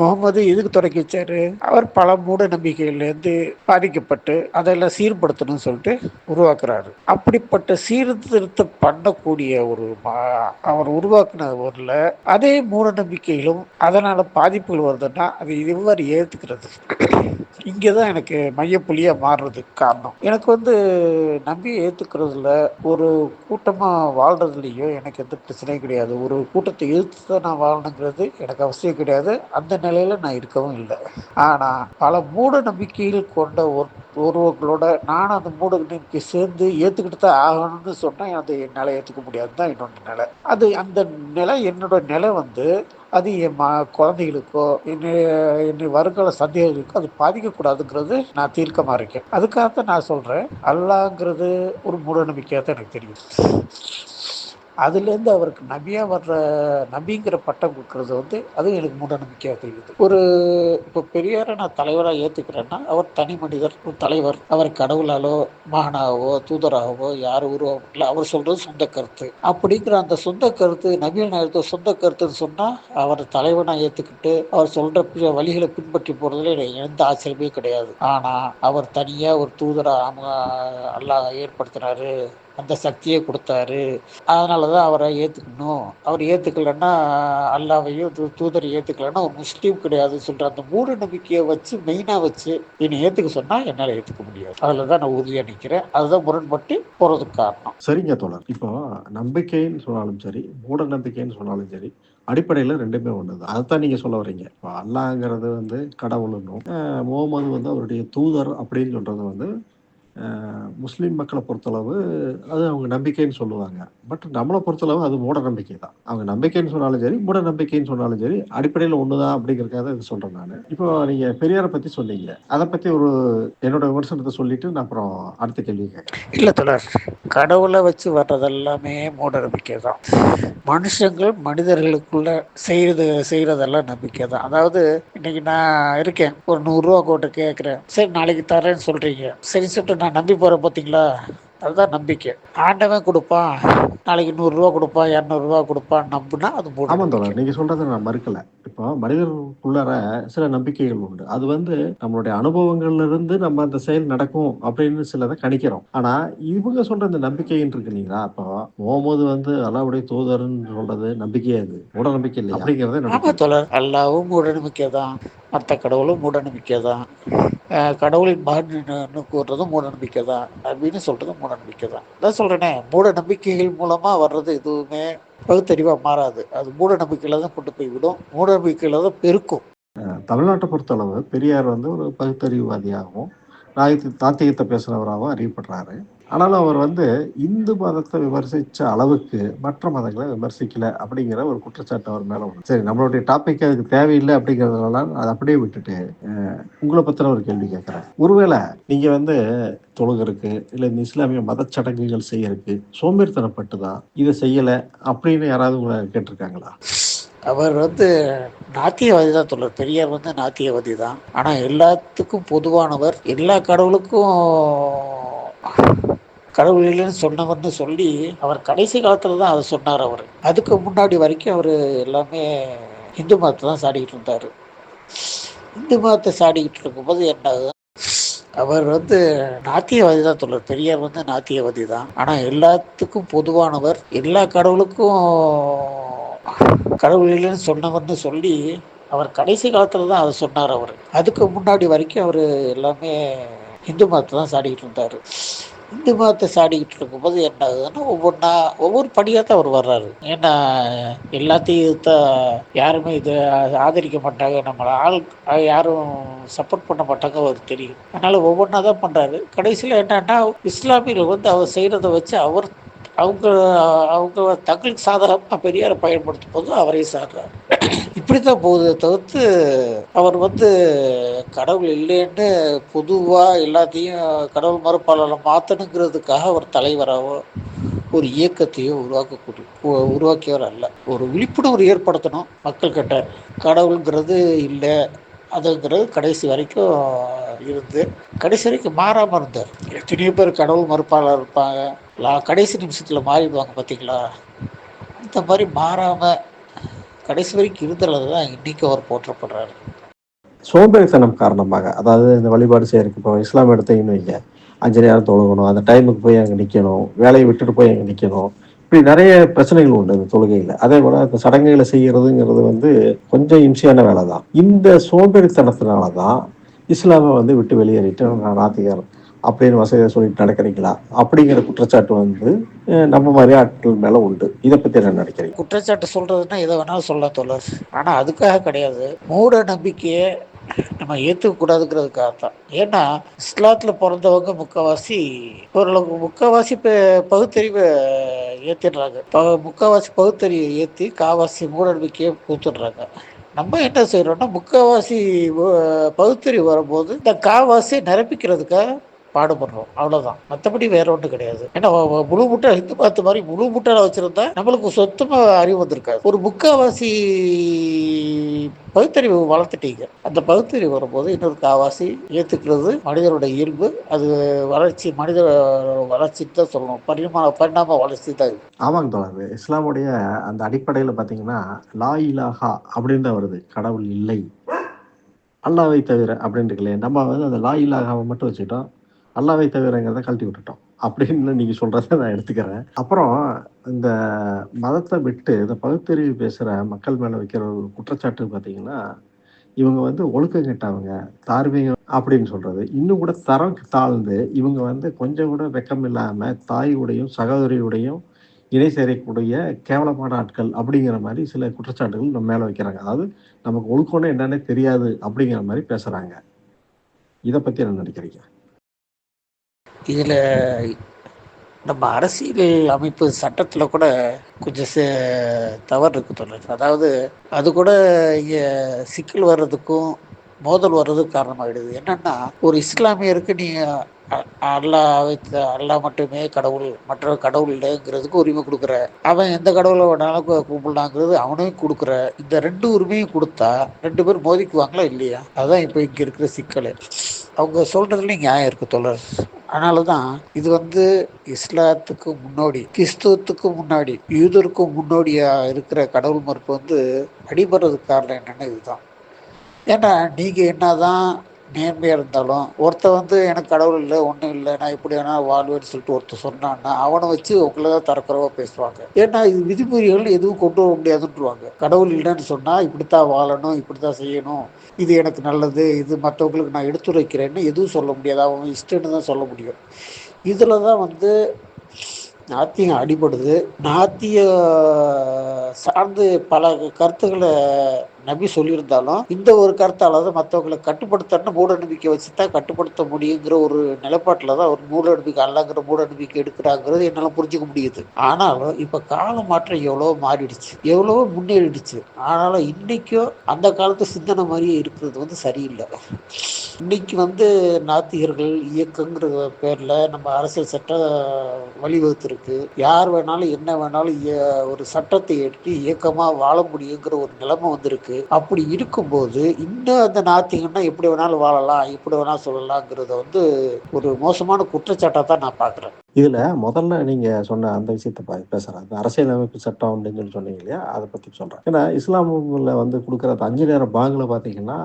முகமது எதுக்கு தொடக்கி வச்சாரு? அவர் பல மூட நம்பிக்கையிலேருந்து பாதிக்கப்பட்டு அதெல்லாம் சீர்படுத்தணும்னு சொல்லிட்டு உருவாக்குறாரு. அப்படிப்பட்ட சீர்திருத்தம் பண்ணக்கூடிய அவர் உருவாக்குன ஊர்ல அதே மூட நம்பிக்கைகளும் அதனால பாதிப்புகள் வருதுன்னா அதை இவ்வாறு ஏத்துக்கிறது. இங்கதான் எனக்கு மையப்புள்ளியா மாறுறதுக்கு காரணம். எனக்கு நம்பி ஏத்துக்கிறதுல ஒரு கூட்டமா வாழ்றதுலயோ எனக்கு எந்த பிரச்சனையும் கிடையாது. ஒரு கூட்டத்தை எதிர்த்து தான் நான் வாழணுங்கிறது எனக்கு அவசியம் கிடையாது. அந்த நிலையில நான் இருக்கவும் இல்லை. ஆனா பல மூட நம்பிக்கைகள் கொண்ட ஒருவர்களோட நானும் அந்த மூட நம்பிக்கை சேர்ந்து ஏத்துக்கிட்டு தான் ஆகணும்னு சொன்னா அது என்னால ஏத்துக்க முடியாதுதான் என்னோட நிலை. அந்த நிலை என்னோட நிலை அது என் குழந்தைகளுக்கோ என்னை வருங்கால சந்தேகங்களுக்கோ அது பாதிக்கக்கூடாதுங்கிறது நான் தீர்க்கமா இருக்கேன். அதுக்காகத்தான் நான் சொல்றேன், அல்லாங்கிறது ஒரு மூட நம்பிக்கையா தான் எனக்கு தெரியும். அதுலேருந்து அவருக்கு நபியா வர்ற நபிங்கிற பட்டம் கொடுக்கறது அதுவும் எனக்கு மூட நம்பிக்கையா தெரியுது. இப்போ பெரியாரை நான் தலைவராக ஏத்துக்கிறேன்னா அவர் தனி மனிதர், ஒரு தலைவர். அவர் கடவுளாலோ மகனாகவோ தூதராகவோ யாரும் உருவம் இல்லை. அவர் சொல்றது சொந்த கருத்து. அப்படிங்கிற அந்த சொந்த கருத்து நபிகள் நாயகத்தோட சொந்த கருத்துன்னு சொன்னா அவர் தலைவனா ஏத்துக்கிட்டு அவர் சொல்ற வழிகளை பின்பற்றி போறதுல எனக்கு எந்த ஆச்சரியமே கிடையாது. ஆனா அவர் தனியா ஒரு தூதரா அல்லாஹ் ஏற்படுத்தினாரு, அந்த சக்தியை கொடுத்தாரு, அதனாலதான் அவரை ஏத்துக்கணும். அவர் ஏத்துக்கலைன்னா அல்லாவையும் தூதரை ஏத்துக்கலைன்னா ஒரு முஸ்லீம் கிடையாதுன்னு சொல்ற அந்த மூட நம்பிக்கையை மெயினா வச்சு என்னை ஏத்துக்க சொன்னா என்னால ஏத்துக்க முடியாது. அதுலதான் நான் உறுதியா நிக்கிறேன். அதுதான் முரண்பட்டு போறதுக்கு காரணம். சரிங்க தோழர். இப்போ நம்பிக்கைன்னு சொன்னாலும் சரி, மூட நம்பிக்கைன்னு சொன்னாலும் சரி, அடிப்படையில 2மே ஒண்ணுதான். அதத்தான் நீங்க சொல்ல வர்றீங்க. இப்போ அல்லாஹ்ங்கிறது கடவுளுன்னும், முகமது அவருடைய தூதர் அப்படின்னு சொல்றது முஸ்லீம் மக்களை பொறுத்தளவு அது அவங்க நம்பிக்கைன்னு சொல்லுவாங்க. பட் நம்மளை பொறுத்தளவு அது மூட நம்பிக்கை தான். அவங்க நம்பிக்கைன்னு சொன்னாலும் சரி, மூட நம்பிக்கைன்னு சொன்னாலும் சரி, அடிப்படையில் ஒண்ணுதான் அப்படிங்கிறதுக்காக இது சொல்றேன் நான். இப்போ நீங்க பெரியாரை பத்தி சொன்னீங்க. அதை பத்தி என்னோட விமர்சனத்தை சொல்லிட்டு நான் அப்புறம் அடுத்த கேள்வி கேட்கறேன். இல்ல தொடர், கடவுளை வச்சு வர்றது எல்லாமே மூட நம்பிக்கை தான். மனிதர்களுக்குள்ள செய்யறதெல்லாம் நம்பிக்கை தான். அதாவது இன்னைக்கு நான் இருக்கேன், ஒரு 100 ரூபா கோட்டை கேட்கிறேன், சரி நாளைக்கு தரேன்னு சொல்றீங்க, சரி சொல்லிட்டு நான் நம்பி போறேன் பார்த்தீங்களா, அதுதான் நம்பிக்கை. ஆண்டவன் கொடுப்பான், நாளைக்கு 100 ரூபா கொடுப்பான், 200 ரூபா கொடுப்பான் நம்புனா அது மூட ஆமாம் நம்பிக்கை. தோழர், நீங்க சொல்றதை நான் மறுக்கல. இப்போ மனிதர்களுக்குள்ளார சில நம்பிக்கைகள் உண்டு. அது நம்மளுடைய அனுபவங்கள்ல இருந்து நம்ம அந்த செயல் நடக்கும் அப்படின்னு சிலதை கணிக்கிறோம். ஆனா இவங்க சொல்ற இந்த நம்பிக்கைன்னு இருக்கு இல்லைங்களா? அப்போ முகமது அல்லாஹ்வுடைய தூதர்ன்னு சொல்றது நம்பிக்கையா? அது மூட நம்பிக்கை இல்லையா அப்படிங்கறத என்னோட ஆமா கேள்வி. தோழர், அல்லாவும் மூட நம்பிக்கை தான், மற்ற கடவுளும் மூட நம்பிக்கை தான், கடவுளின் மகன் கூறுறதும் மூட நம்பிக்கை தான், அப்படின்னு சொல்றதும் மூட நம்பிக்கை தான். அதான் சொல்றேனே, மூட நம்பிக்கைகள் மூலமா வர்றது எதுவுமே பகுத்தறிவா மாறாது. அது மூட நம்பிக்கையில தான் கொண்டு போய் விடும், மூட நம்பிக்கையில தான் பெருக்கும். தமிழ்நாட்டை பொறுத்தளவு பெரியார் ஒரு பகுத்தறிவுவாதியாகவும் நாத்திகத்தை பேசுறவராகவும் அறியப்படுறாரு. ஆனாலும் அவர் இந்து மதத்தை விமர்சிச்ச அளவுக்கு மற்ற மதங்களை விமர்சிக்கல அப்படிங்கிற ஒரு குற்றச்சாட்டு அவர் மேல உண்டு. சரி, நம்மளுடைய டாபிக் அதுக்கு தேவையில்லை அப்படிங்கிறதுனால அதை அப்படியே விட்டுட்டு உங்களை பத்தின ஒரு கேள்வி கேட்கிறேன். ஒருவேளை நீங்க தொழுகிறதுக்கு இல்ல இந்த இஸ்லாமிய மத சடங்குகள் செய்யறதுக்கு சோம்பேறித்தனப்பட்டு தான் இதை செய்யல அப்படின்னு யாராவது உங்களை கேட்டிருக்காங்களா? அவர் நாத்தியவாதி தான் தோழர். பெரியார் நாத்தியவாதி தான். ஆனா எல்லாத்துக்கும் பொதுவானவர், எல்லா கடவுளுக்கும் கடவுள் இல்லைன்னு சொன்னவர்னு சொல்லி அவர் கடைசி காலத்துல தான் அதை சொன்னார். அவர் அதுக்கு முன்னாடி வரைக்கும் அவர் எல்லாமே இந்து மதத்தை தான் சாடிக்கிட்டு இருந்தாரு. இந்து மதத்தை சாடிக்கிட்டு இருக்கும்போது என்ன ஆகுது, அவர் நாத்தியவாதி தான் தோழர். பெரியார் நாத்தியவாதி தான். ஆனா எல்லாத்துக்கும் பொதுவானவர், எல்லா கடவுளுக்கும் கடவுள் இல்லைன்னு சொன்னவர்னு சொல்லி அவர் கடைசி காலத்துல தான் அதை சொன்னார். அவர் அதுக்கு முன்னாடி வரைக்கும் அவர் எல்லாமே இந்து மதத்தை தான் சாடிக்கிட்டு இருந்தாரு. இந்து மதத்தை சாடிக்கிட்டு இருக்கும்போது என்ன ஆகுதுன்னா, ஒவ்வொரு படியாக தான் அவர் வர்றாரு. ஏன்னா எல்லாத்தையும் யாருமே இதை ஆதரிக்க மாட்டாங்க, நம்மளை யாரும் சப்போர்ட் பண்ண மாட்டாங்க அவருக்கு தெரியும். அதனால ஒவ்வொன்றா தான் பண்றாரு. கடைசியில் என்னன்னா, இஸ்லாமியர்கள் அவர் செய்யறதை வச்சு அவங்க அவங்க தங்களுக்கு சாதகமாக பெரியாரை பயன்படுத்தும் போது அவரே சாடுறாரு. இப்படித்தான் போகுது தவிர்த்து அவர் கடவுள் இல்லைன்னு பொதுவாக எல்லாத்தையும் கடவுள் மறுப்பாளரை மாற்றணுங்கிறதுக்காக அவர் தலைவராகவோ ஒரு இயக்கத்தையோ உருவாக்கியவர் அல்ல. ஒரு விழிப்புணர்வு ஏற்படுத்தணும் மக்கள் கிட்ட, கடவுளுங்கிறது இல்லை, அதுங்கிறது கடைசி வரைக்கும் இருந்து கடைசி வரைக்கும் மாறாமல் இருந்தார். எத்தனையோ பேர் கடவுள் மறுப்பாளர் இருப்பாங்க, கடைசி நிமிஷத்தில் மாறிடுவாங்க பார்த்தீங்களா? அந்த மாதிரி மாறாமல் கடைசி வரைக்கும் இருந்ததுல தான் இன்றைக்கி அவர் போற்றப்படுறாரு. சோம்பேறித்தனம் காரணமாக, அதாவது இந்த வழிபாடு செய்யறதுக்கு இப்போ இஸ்லாம் எடுத்தீங்கன்னு வைங்க, 5 நேரம் தொழுகணும், அந்த டைமுக்கு போய் அங்கே நிற்கணும், வேலையை விட்டுட்டு போய் அங்கே நிற்கணும். இப்படி நிறைய பிரச்சனைகள் உண்டு இந்த தொழுகையில். அதே போல் இந்த சடங்குகளை செய்கிறதுங்கிறது வந்து கொஞ்சம் இம்சையான வேலை தான். இந்த சோம்பேறித்தனத்தினால தான் இஸ்லாமை வந்து விட்டு வெளியேறிட்டு நான் நாத்திகர் அப்படின்னு வசதியை சொல்லிட்டு நடக்கிறீங்களா அப்படிங்கிற குற்றச்சாட்டு வந்து நம்ம மாதிரி ஆட்கள் மேலே உண்டு. இதை பற்றி என்ன நினைக்கிறீங்க? குற்றச்சாட்டு சொல்றதுன்னா எதை வேணாலும் சொல்லலாம் தோழர். ஆனால் அதுக்காக கிடையாது. மூட நம்பிக்கையை நம்ம ஏற்றுக்கக்கூடாதுங்கிறதுக்காக தான். ஏன்னா இஸ்லாத்தில் பிறந்தவங்க முக்கால்வாசி பகுத்தறிவை ஏற்றிடுறாங்க. முக்கால்வாசி பகுத்தறிவை ஏற்றி கால்வாசி மூட நம்பிக்கையை கூத்துடுறாங்க. நம்ம என்ன செய்கிறோம்னா முக்கால்வாசி பகுத்தறிவு வரும்போது இந்த கால்வாசியை நிரப்பிக்கிறதுக்காக பாடுபடுறோம், அவ்வளோதான். மற்றபடி வேற ஒன்றும் கிடையாது. ஏன்னா முழு முட்டை ஹிந்து பார்த்த மாதிரி முழு முட்டையில் வச்சுருந்தா நம்மளுக்கு சொத்தமாக அறிவு வந்திருக்காது. ஒரு முக்கால்வாசி பகுத்தறிவு வளர்த்துட்டீங்க. அந்த பகுத்தறிவு வரும்போது இன்னொரு கால்வாசி ஏற்றுக்கிறது மனிதனோட இயல்பு. அது வளர்ச்சி, மனித வளர்ச்சி தான் சொல்லணும். பரிணாம வளர்ச்சி தான் இது. ஆமாங்க தோழர். இஸ்லாமுடைய அந்த அடிப்படையில் பார்த்தீங்கன்னா லா இலாஹா அப்படின்னு தான் வருது, கடவுள் இல்லை, அல்லாவை தவிர அப்படின்னு இருக்குல்லையே. நம்ம வந்து அந்த லா இலாகாவை மட்டும் வச்சுக்கிட்டோம், அல்லாவை தவிரங்கிறத கழட்டி விட்டுட்டோம் அப்படின்னு நீங்க சொல்றதை நான் எடுத்துக்கிறேன். அப்புறம் இந்த மதத்தை விட்டு இந்த பகுத்தறிவு பேசுற மக்கள் மேல வைக்கிற ஒரு குற்றச்சாட்டு பார்த்தீங்கன்னா, இவங்க வந்து ஒழுக்கம் கெட்டவங்க, தார்மீகம் அப்படின்னு சொல்றது. இன்னும் கூட தரம் தாழ்ந்து இவங்க வந்து கொஞ்சம் கூட வெக்கம் இல்லாம தாயுடையும் சகோதரியுடையும் இணை சேரக்கூடிய கேவலமான ஆட்கள் அப்படிங்கிற மாதிரி சில குற்றச்சாட்டுகள் நம்ம மேல வைக்கிறாங்க. அதாவது நமக்கு ஒழுக்கம்னு என்னன்னே தெரியாது அப்படிங்கிற மாதிரி பேசுறாங்க. இதை பத்தி என்ன நினைக்கிறீங்க? இதில் நம்ம அரசியல் அமைப்பு சட்டத்தில் கூட கொஞ்சம் தவறு இருக்கு தோழர். அதாவது அது கூட இங்கே சிக்கல் வர்றதுக்கும் மோதல் வர்றதுக்கும் காரணமாகிடுது. என்னன்னா, ஒரு இஸ்லாமியருக்கு நீ அல்லாஹ் மட்டுமே கடவுள், மற்ற கடவுள் இல்லைங்கிறதுக்கு உரிமை கொடுக்குற, அவன் எந்த கடவுளை வேணாலும் கும்பிடலாங்கிறது அவனையும் கொடுக்குற. இந்த 2 உரிமையும் கொடுத்தா 2 பேரும் மோதிக்குவாங்களா இல்லையா? அதுதான் இப்போ இங்கே இருக்கிற சிக்கல். அவங்க சொல்றதுலேயும் நியாயம் இருக்கு தோழர். அதனால தான் இது வந்து இஸ்லாத்துக்கு முன்னோடி, கிறிஸ்துவத்துக்கு முன்னாடி, யூதருக்கும் முன்னோடியா இருக்கிற கடவுள் மறுப்பு வந்து அடிபடுறதுக்கு காரணம் என்னன்னா இதுதான். ஏன்னா நீங்கள் என்னதான் நேர்மையாக இருந்தாலும் ஒருத்தன் வந்து எனக்கு கடவுள் இல்லை, ஒன்றும் இல்லை, நான் இப்படி வேணால் வாழ்வேன்னு சொல்லிட்டு ஒருத்தர் சொன்னான்னா அவனை வச்சு உங்களை தான் தரக்குறவா பேசுவாங்க. ஏன்னா இது விதிமுறைகள் எதுவும் கொண்டு வர முடியாதுன்றுவாங்க. கடவுள் இல்லைன்னு சொன்னால் இப்படித்தான் வாழணும், இப்படித்தான் செய்யணும், இது எனக்கு நல்லது, இது மற்றவங்களுக்கு நான் எடுத்துரைக்கிறேன்னு எதுவும் சொல்ல முடியாது. அவங்க இஷ்டன்னு தான் சொல்ல முடியும். இதில் தான் வந்து நாத்தியம் அடிபடுது. நாத்திய சார்ந்து பல கருத்துக்களை நபி சொல்லியிருந்தாலும் இந்த ஒரு கருத்தால் தான் மற்றவங்களை கட்டுப்படுத்தணும் மூட நம்பிக்கை வச்சு தான் கட்டுப்படுத்த முடியுங்கிற ஒரு நிலைப்பாட்டில் தான் ஒரு மூட நம்பிக்கை அல்லாங்கிற மூட நம்பிக்கை எடுக்கிறாங்கிறது என்னால் புரிஞ்சுக்க முடியுது. ஆனாலும் இப்போ கால மாற்றம் எவ்வளோ மாறிடுச்சு, எவ்வளவோ முன்னேறிடுச்சு. ஆனாலும் இன்னைக்கும் அந்த காலத்து சிந்தனை மாதிரியே இருக்கிறது வந்து சரியில்லை. இன்னைக்கு வந்து நாத்திகர்கள் இயக்கங்கிற பேரில் நம்ம அரசியல் சட்டம் வழிவகுத்திருக்கு. யார் வேணாலும் என்ன வேணாலும் ஒரு சட்டத்தை எடுத்து இயக்கமாக வாழ முடியுங்கிற ஒரு நிலைமை வந்திருக்கு. அப்படி இருக்கும்போது இன்னும் அந்த நாத்திகன்னா எப்படி வேணாலும் வாழலாம், எப்படி வேணாலும் சொல்லலாங்கிறத வந்து ஒரு மோசமான குற்றச்சாட்டாக தான் நான் பார்க்குறேன். இதுல முதல்ல நீங்க சொன்ன அந்த விஷயத்த பேசுறேன். அந்த அரசியலமைப்பு சட்டம் அப்படின்னு சொல்லி சொன்னீங்க இல்லையா, அதை பத்தி சொல்றேன். ஏன்னா இஸ்லாமில் வந்து கொடுக்குற 5 நேர பாங்குல பாத்தீங்கன்னா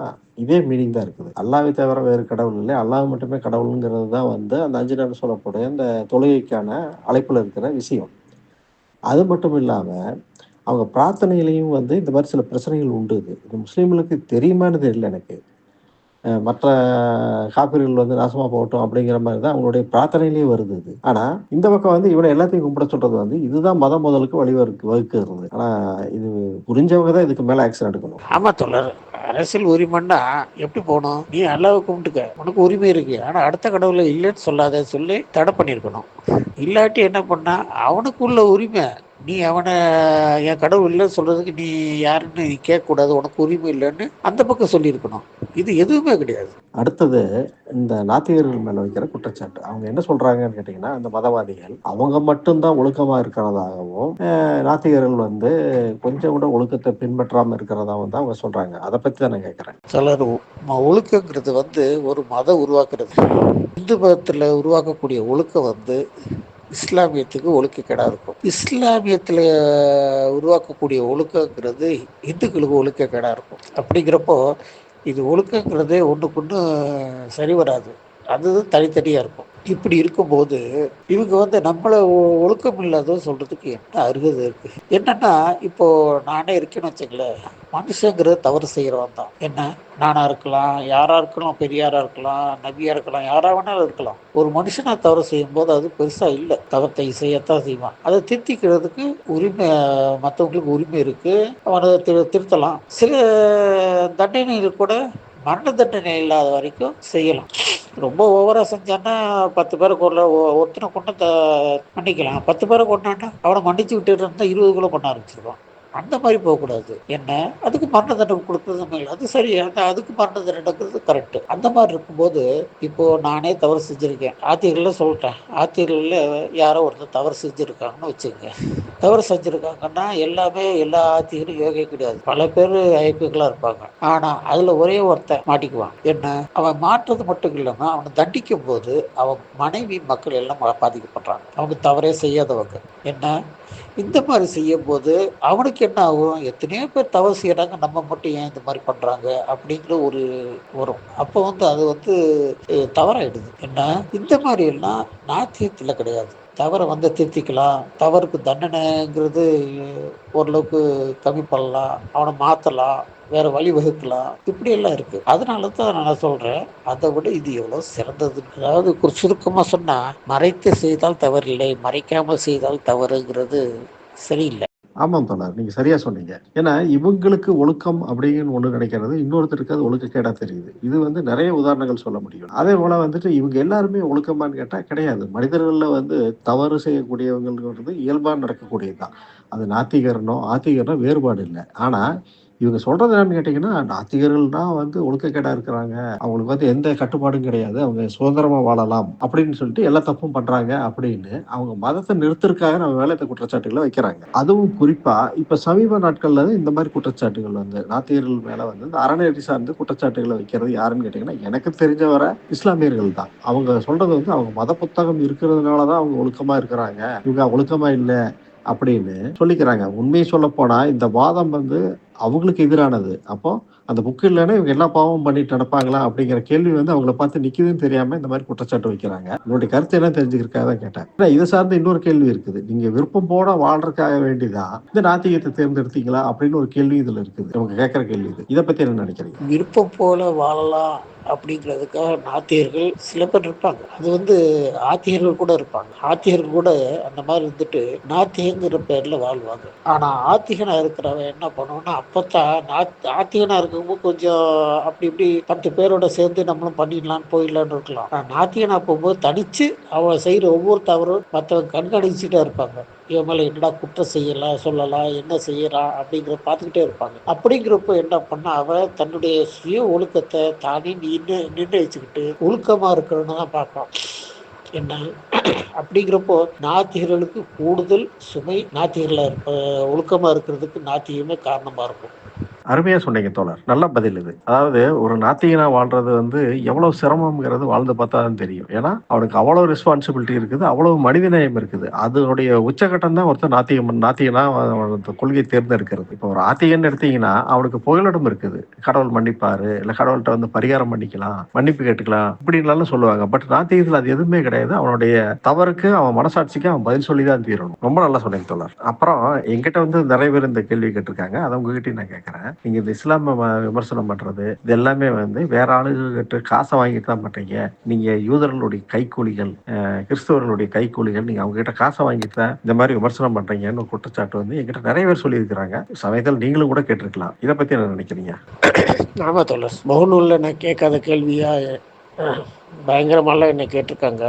இதே மீனிங் தான் இருக்குது. அல்லாவை தவிர வேறு கடவுள் இல்லை, அல்லாஹ் மட்டுமே கடவுளுங்கிறது தான் வந்து அந்த 5 நேரம் சொல்லக்கூடிய இந்த தொழுகைக்கான அழைப்புல இருக்கிற விஷயம். அது மட்டும் இல்லாம அவங்க பிரார்த்தனையிலையும் வந்து இந்த மாதிரி சில பிரச்சனைகள் உண்டு. இது முஸ்லீம்களுக்கு தெரியுமானது இல்லை எனக்கு. மற்ற காப்பீர்கள் வந்து நாசமா போகட்டும் அப்படிங்கிற மாதிரி தான் அவங்களுடைய பிரார்த்தனையிலேயே வருது இது. ஆனா இந்த பக்கம் வந்து இவனை எல்லாத்தையும் கும்பிட சொல்றது வந்து இதுதான் முதலுக்கு வகுக்கிறது. ஆனா இது புரிஞ்சவங்க தான் இதுக்கு மேல ஆக்ஷன் எடுக்கணும். ஆமா தோழர், அரசியல் உரிமைன்னா எப்படி போகணும்? நீ அல்லாவை கும்பிட்டுக்க, உனக்கு உரிமை இருக்கு, ஆனா அடுத்த கடவுளை இல்லைன்னு சொல்லாத சொல்லி தடை பண்ணியிருக்கணும். இல்லாட்டி என்ன பண்ணா அவனுக்கு உள்ள உரிமை, நீ அவனை என் கடவுள் இல்லைன்னு சொல்றதுக்கு நீ யாருன்னு நீ கேட்கக்கூடாது, உனக்கு உரிமை இல்லைன்னு அந்த பக்கம் சொல்லியிருக்கணும். இது எதுவுமே கிடையாது. அடுத்தது இந்த நாத்திகர்கள் மேல வைக்கிற குற்றச்சாட்டு. அவங்க என்ன சொல்றாங்கன்னு கேட்டீங்கன்னா, அந்த மதவாதிகள் அவங்க மட்டும் தான் ஒழுக்கமா இருக்கிறதாகவும், நாத்திகர்கள் வந்து கொஞ்சம் கூட ஒழுக்கத்த பின்பற்றாம இருக்கிறதாவும் தான் அவங்க சொல்றாங்க. அத பத்தி தான் நான் கேட்கிறேன். சிலர் ஒழுக்கங்கிறது வந்து ஒரு மதம் உருவாக்குறது. இந்து மதத்துல உருவாக்கக்கூடிய ஒழுக்கம் வந்து இஸ்லாமியத்துக்கு ஒழுக்கக்கேடா இருக்கும். இஸ்லாமியத்துல உருவாக்கக்கூடிய ஒழுக்கங்கிறது இந்துக்களுக்கு ஒழுக்கக்கேடா இருக்கும். அப்படிங்கிறப்போ இது ஒழுக்கங்கிறதே ஒண்ணுக்கொண்ணு சரி வராது. அது தனித்தனியா இருக்கும். இப்படி இருக்கும்போது இவங்க வந்து நம்மள ஒழுக்கம் இல்லாதவன்னு சொல்றதுக்கு என்ன அருகதை இருக்கு? என்னன்னா, இப்போ நானே இருக்கேன்னு வச்சுக்கங்களேன், மனுஷங்கிறது தவறு செய்யறவன் தான். என்ன, நானா இருக்கலாம், யாரா இருக்கலாம், பெரியாரா இருக்கலாம், நபியா இருக்கலாம், யாரா வேணாலும் இருக்கலாம். ஒரு மனுஷனா தவறு செய்யும்போது அது பெருசா இல்ல. தவத்தை செய்யத்தான் செய்வான். அதை திருத்திக்கிறதுக்கு உரிமை, மற்றவங்களுக்கு உரிமை இருக்கு. அவனை திருத்தலாம். சில தண்டனைகள் கூட மரண தண்டனை இல்லாத வரைக்கும் செய்யலாம். ரொம்ப ஓவரா செஞ்சான்னா 10 பேரை கொல்ல ஒருத்தனை கொண்டு மன்னிக்கலாம். 10 பேரை கொண்டான்னா அவனை மன்னிச்சு விட்டுட்டு இருந்தா 20 கூட பண்ண ஆரம்பிச்சிருவான். அந்த மாதிரி போகக்கூடாது. என்ன, அதுக்கு மரண தண்டனை கொடுக்கறது மேல் அது சரி. அதுக்கு மரண தண்டனைங்கிறது கரெக்ட். அந்த மாதிரி இருக்கும்போது இப்போ நானே தவறு செஞ்சிருக்கேன். ஆத்திகர்கள சொல்லிட்டேன். ஆத்திகர்கள யாரோ ஒருத்தர் தவறு செஞ்சிருக்காங்கன்னு வச்சுக்கோங்க. தவறு செஞ்சிருக்காங்கன்னா எல்லாமே எல்லா ஆத்திகரும் யோகே கிடையாது. பல பேர் ஐபிகளா இருப்பாங்க. ஆனா அதுல ஒரே ஒருத்தன் மாட்டிக்குவான். என்ன, அவன் மாற்றுறது மட்டும் இல்லாம அவனை தண்டிக்கும் போது அவன் மனைவி மக்கள் எல்லாம் பாதிக்கப்படுறாங்க. அவங்க தவறே செய்யாதவங்க. என்ன, இந்த மாதிரி செய்யும் போது அவனுக்கு என்ன ஆகும்? எத்தனையோ பேர் தவறு செய்யறாங்க, நம்ம மட்டும் ஏன் இந்த மாதிரி பண்றாங்க அப்படிங்கிற ஒரு வரும். அப்போ வந்து அது வந்து தவறாயிடுது. என்ன, இந்த மாதிரி எல்லாம் நாத்தியத்துல கிடையாது. தவறை வந்து திருத்திக்கலாம். தவறுக்கு தண்டனைங்கிறது ஓரளவுக்கு கம்மி பண்ணலாம், அவனை மாற்றலாம், வேற வழி வகுக்கலாம். இப்படி எல்லாம் இருக்கு. அதனால தான் நான் சொல்றேன், அதை விட இது எவ்வளவு சிறந்தது. அதாவது சுருக்கமா சொன்னா, மறைத்து செய்தால் தவறில்லை, மறைக்காமல் செய்தால் தவறுங்கிறது சரியில்லை. ஆமாம் தோழர். நீங்க சரியா சொன்னீங்க. ஏன்னா, இவங்களுக்கு ஒழுக்கம் அப்படின்னு ஒண்ணு நினைக்கிறது, இன்னொருத்தருக்கு அது ஒழுக்கக்கேடா தெரியுது. இது வந்து நெறைய உதாரணங்கள் சொல்ல முடியும். அதே போல வந்துட்டு இவங்க எல்லாருமே ஒழுக்கமான்னு கேட்டா கிடையாது. மனிதர்கள்ல வந்து தவறு செய்யக்கூடியவங்கள்ங்கிறது இயல்பா நடக்கக்கூடியது தான். அது நாத்திகரனோ, ஆத்திகரனோ வேறுபாடு இல்ல. ஆனா, இவங்க சொல்றது என்னன்னு கேட்டீங்கன்னா, நாத்திகர்கள்னா வந்து ஒழுக்கக்கேடா இருக்கிறாங்க. அவங்களுக்கு வந்து எந்த கட்டுப்பாடும் கிடையாது. அவங்க சுதந்திரமா வாழலாம் அப்படின்னு சொல்லிட்டு எல்லா தப்பும் பண்றாங்க அப்படின்னு அவங்க மதத்த நிறுத்துறதுக்காக நம்ம மேல இந்த குற்றச்சாட்டுகள வைக்கிறாங்க. அதுவும் குறிப்பா இப்ப சமீப நாட்கள்ல இந்த மாரி குற்றச்சாட்டுகள் வந்து நாத்திகர்கள் மேல வந்து இந்த அறநெறி சார்ந்து குற்றச்சாட்டுகள வைக்கிறது யாருன்னு கேட்டீங்கன்னா, எனக்கு தெரிஞ்ச வர இஸ்லாமியர்கள் தான். அவங்க சொல்றது வந்து அவங்க மத புத்தகம் இருக்கிறதுனால தான் அவங்க ஒழுக்கமா இருக்கிறாங்க. இவங்க ஒழுக்கமா இல்ல அப்படின்னு சொல்லிக்கிறாங்க. உண்மைய சொல்லப்போனா இந்த வாதம் வந்து அவங்களுக்கு எதிரானது. அப்போ அந்த புக் இல்லன்னா இவங்க எல்லா பாவமும் பண்ணிட்டு நடப்பாங்களா? அப்படிங்கிற கேள்வி வந்து அவங்கள பார்த்து நிக்குதுன்னு தெரியாம இந்த மாரி குற்றச்சாட்டு வைக்கிறாங்க. உங்களுடைய கருத்து என்னன்னு தெரிஞ்சுக்கிறதுக்காக தான் கேட்டேன். ஆனா இத சார்ந்த இன்னொரு கேள்வி இருக்குது. நீங்க விருப்பம் போட வாழ்றதுக்காக வேண்டி தான் இந்த நாத்திகத்த தேர்ந்தெடுத்தீங்களா? அப்படின்னு ஒரு கேள்வி இதுல இருக்குது. இவங்க கேட்கிற கேள்வி இது. இத பத்தி என்ன நினைக்கிறீங்க? விருப்பம் போல வாழலாம் அப்படிங்கிறதுக்காக நாத்திகர்கள் சில பேர் இருப்பாங்க. அது வந்து ஆத்திகர்கள் கூட இருப்பாங்க. ஆத்திகர்கள் கூட அந்த மாதிரி இருந்துட்டு நாத்திகங்கிற பேர்ல வாழ்வாங்க. ஆனா ஆத்திகனா இருக்கிறவன் என்ன பண்ணுவான்னா, அப்பத்தான் ஆத்திகனா இருக்கும்போது கொஞ்சம் அப்படி இப்படி 10 பேரோட சேர்ந்து நம்மளும் பண்ணிடலான்னு போயிடலான்னு இருக்கலாம். ஆனா நாத்திகனா போகும்போது தனிச்சு அவன் செய்யற ஒவ்வொரு தவறும் மற்றவங்க கண்காணிச்சுட்டே இருப்பாங்க. இவன் மேல என்னடா குற்றம் செய்யலாம், சொல்லலாம், என்ன செய்யறான் அப்படிங்கிற பார்த்துக்கிட்டே இருப்பாங்க. அப்படிங்கிறப்ப என்ன பண்ணா, அவன் தன்னுடைய சுய ஒழுக்கத்தை தானே நிர்ணயிச்சுக்கிட்டு ஒழுக்கமா இருக்கணும்னு தான் பார்ப்பான். என்ன, அப்படிங்கிறப்போ நாத்திகர்களுக்கு கூடுதல் சுமை நாத்திகர்களா ஒழுக்கமா இருக்கிறதுக்கு நாத்திகமே காரணமா இருக்கும். அருமையா சொன்னீங்க தோழர். நல்ல பதில் இது. அதாவது ஒரு நாத்திகனா வாழ்றது வந்து எவ்வளவு சிரமம்ங்கிறது வாழ்ந்து பார்த்தா தான் தெரியும். ஏன்னா, அவனுக்கு அவ்வளவு ரெஸ்பான்சிபிலிட்டி இருக்குது. அவ்வளவு மனிதநேயம் இருக்குது. அதனுடைய உச்சகட்டம் தான் ஒருத்தன் நாத்திகனா அந்த கொள்கையை தேர்ந்தெடுக்கிறது. இப்போ ஒரு ஆத்திகன்னு எடுத்தீங்கன்னா, அவனுக்கு புகலிடம் இருக்குது. கடவுள் மன்னிப்பாரு. இல்ல கடவுள்ட்ட வந்து பரிகாரம் பண்ணிக்கலாம். மன்னிப்பு கேட்டுக்கலாம். இப்படின்லாம் சொல்லுவாங்க. பட் நாத்திகத்துல அது எதுவுமே கிடையாது. அவனுடைய தவறுக்கு அவன் மனசாட்சிக்கு அவன் பதில் சொல்லி தான் தீரணும். ரொம்ப நல்லா சொன்னீங்க தோழர். அப்புறம் என்கிட்ட வந்து நிறைய பேர் இந்த கேள்வி கேட்டிருக்காங்க. அதை உங்ககிட்டயும் நான் கேட்கிறேன். நீங்க இந்த இஸ்லாம விமர்சனம் பண்றது இது எல்லாமே வந்து வேற ஆளுகிட்ட காசை வாங்கிட்டு தான் பண்றீங்க. நீங்க யூதர்களுடைய கைக்கூலிகள், கிறிஸ்தவர்களுடைய கைக்கூலிகள், நீங்க அவங்க கிட்ட காசை வாங்கிட்டு தான் இந்த மாதிரி விமர்சனம் பண்றீங்கன்னு ஒரு குற்றச்சாட்டு வந்து என்கிட்ட நிறைய பேர் சொல்லியிருக்கிறாங்க. சமயத்தில் நீங்களும் கூட கேட்டிருக்கலாம். இதை பத்தி என்ன நினைக்கிறீங்க? ஆமா தோழர், முகநூல்ல நான் கேட்காத கேள்வியா பயங்கரமாலாம் என்ன கேட்டிருக்காங்க.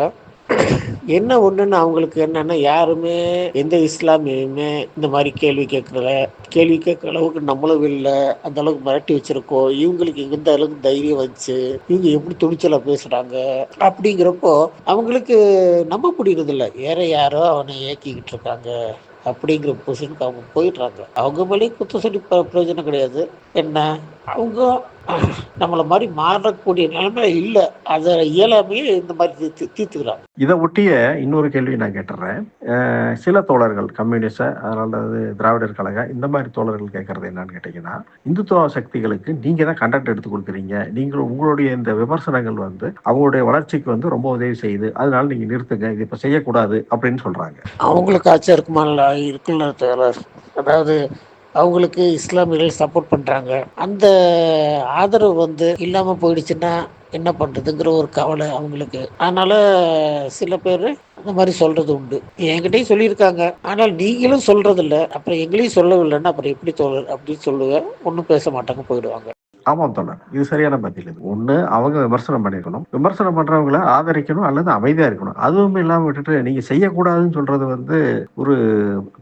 என்ன ஒண்ணுன்னு அவங்களுக்கு என்னன்னா, யாருமே எந்த இஸ்லாமியுமே இந்த மாரி கேள்வி கேட்கல. கேள்வி கேட்கிற அளவுக்கு நம்மளும் இல்ல. அந்த அளவுக்கு மிரட்டி வச்சிருக்கோம். இவங்களுக்கு எந்த அளவுக்கு தைரியம் வந்துச்சு? இவங்க எப்படி துணிச்சலா பேசுறாங்க? அப்படிங்கிறப்போ, அவங்களுக்கு நம்ப முடியறதில்ல. வேற யாரோ அவன ஏக்கிக்கிட்டு இருக்காங்க. அப்படிங்கிற பொசிஷனுக்கு அவங்க போயிடுறாங்க. அவங்க மேலயும் குத்தம் சொல்லி பிரயோஜனம் கிடையாது. என்ன, அவங்க நம்மள மாரி மாறக்கூடிய நிலைமை இல்ல. அத இயலாமையே இந்த மாரி தீர்த்துக்கிறாங்க. இதை ஒட்டிய இன்னொரு கேள்வி நான் கேட்டுறேன். சில தோழர்கள் கம்யூனிஸ்ட், அதனால திராவிடர் கழக இந்த மாதிரி தோழர்கள் கேட்கறது என்னன்னு கேட்டீங்கன்னா, இந்துத்துவ சக்திகளுக்கு நீங்க தான் கண்டக்ட் எடுத்து கொடுக்குறீங்க, நீங்கள் உங்களுடைய இந்த விமர்சனங்கள் வந்து அவங்களுடைய வளர்ச்சிக்கு வந்து ரொம்ப உதவி செய்யுது, அதனால நீங்க நிறுத்துங்க, இது இப்ப செய்யக்கூடாது அப்படின்னு சொல்றாங்க. அவங்களுக்கு ஆச்சா இருக்குமா இருக்குல்ல தோழர். அதாவது அவங்களுக்கு இஸ்லாமியர்கள் சப்போர்ட் பண்றாங்க. அந்த ஆதரவு வந்து இல்லாம போயிடுச்சுன்னா என்ன பண்றதுங்கிற ஒரு கவலை அவங்களுக்கு. அதனால சில பேரு அந்த மாரி சொல்றது உண்டு. என்கிட்டயும் சொல்லியிருக்காங்க. ஆனால் நீங்களும் சொல்றதில்ல. அப்புறம் எங்களையும் சொல்லவில்லைன்னா அப்புறம் எப்படி தோழர் அப்படின்னு சொல்லுவேன். ஒண்ணும் பேச மாட்டாங்க, போயிடுவாங்க. ஆமாம் தோழர், இது சரியான பதில். இது ஒண்ணு, அவங்க விமர்சனம் பண்ணிருக்கணும், விமர்சனம் பண்றவங்கள ஆதரிக்கணும் அல்லது அமைதியா இருக்கணும். அதுவும் இல்லாம விட்டுட்டு நீங்க செய்யக்கூடாதுன்னு சொல்றது வந்து ஒரு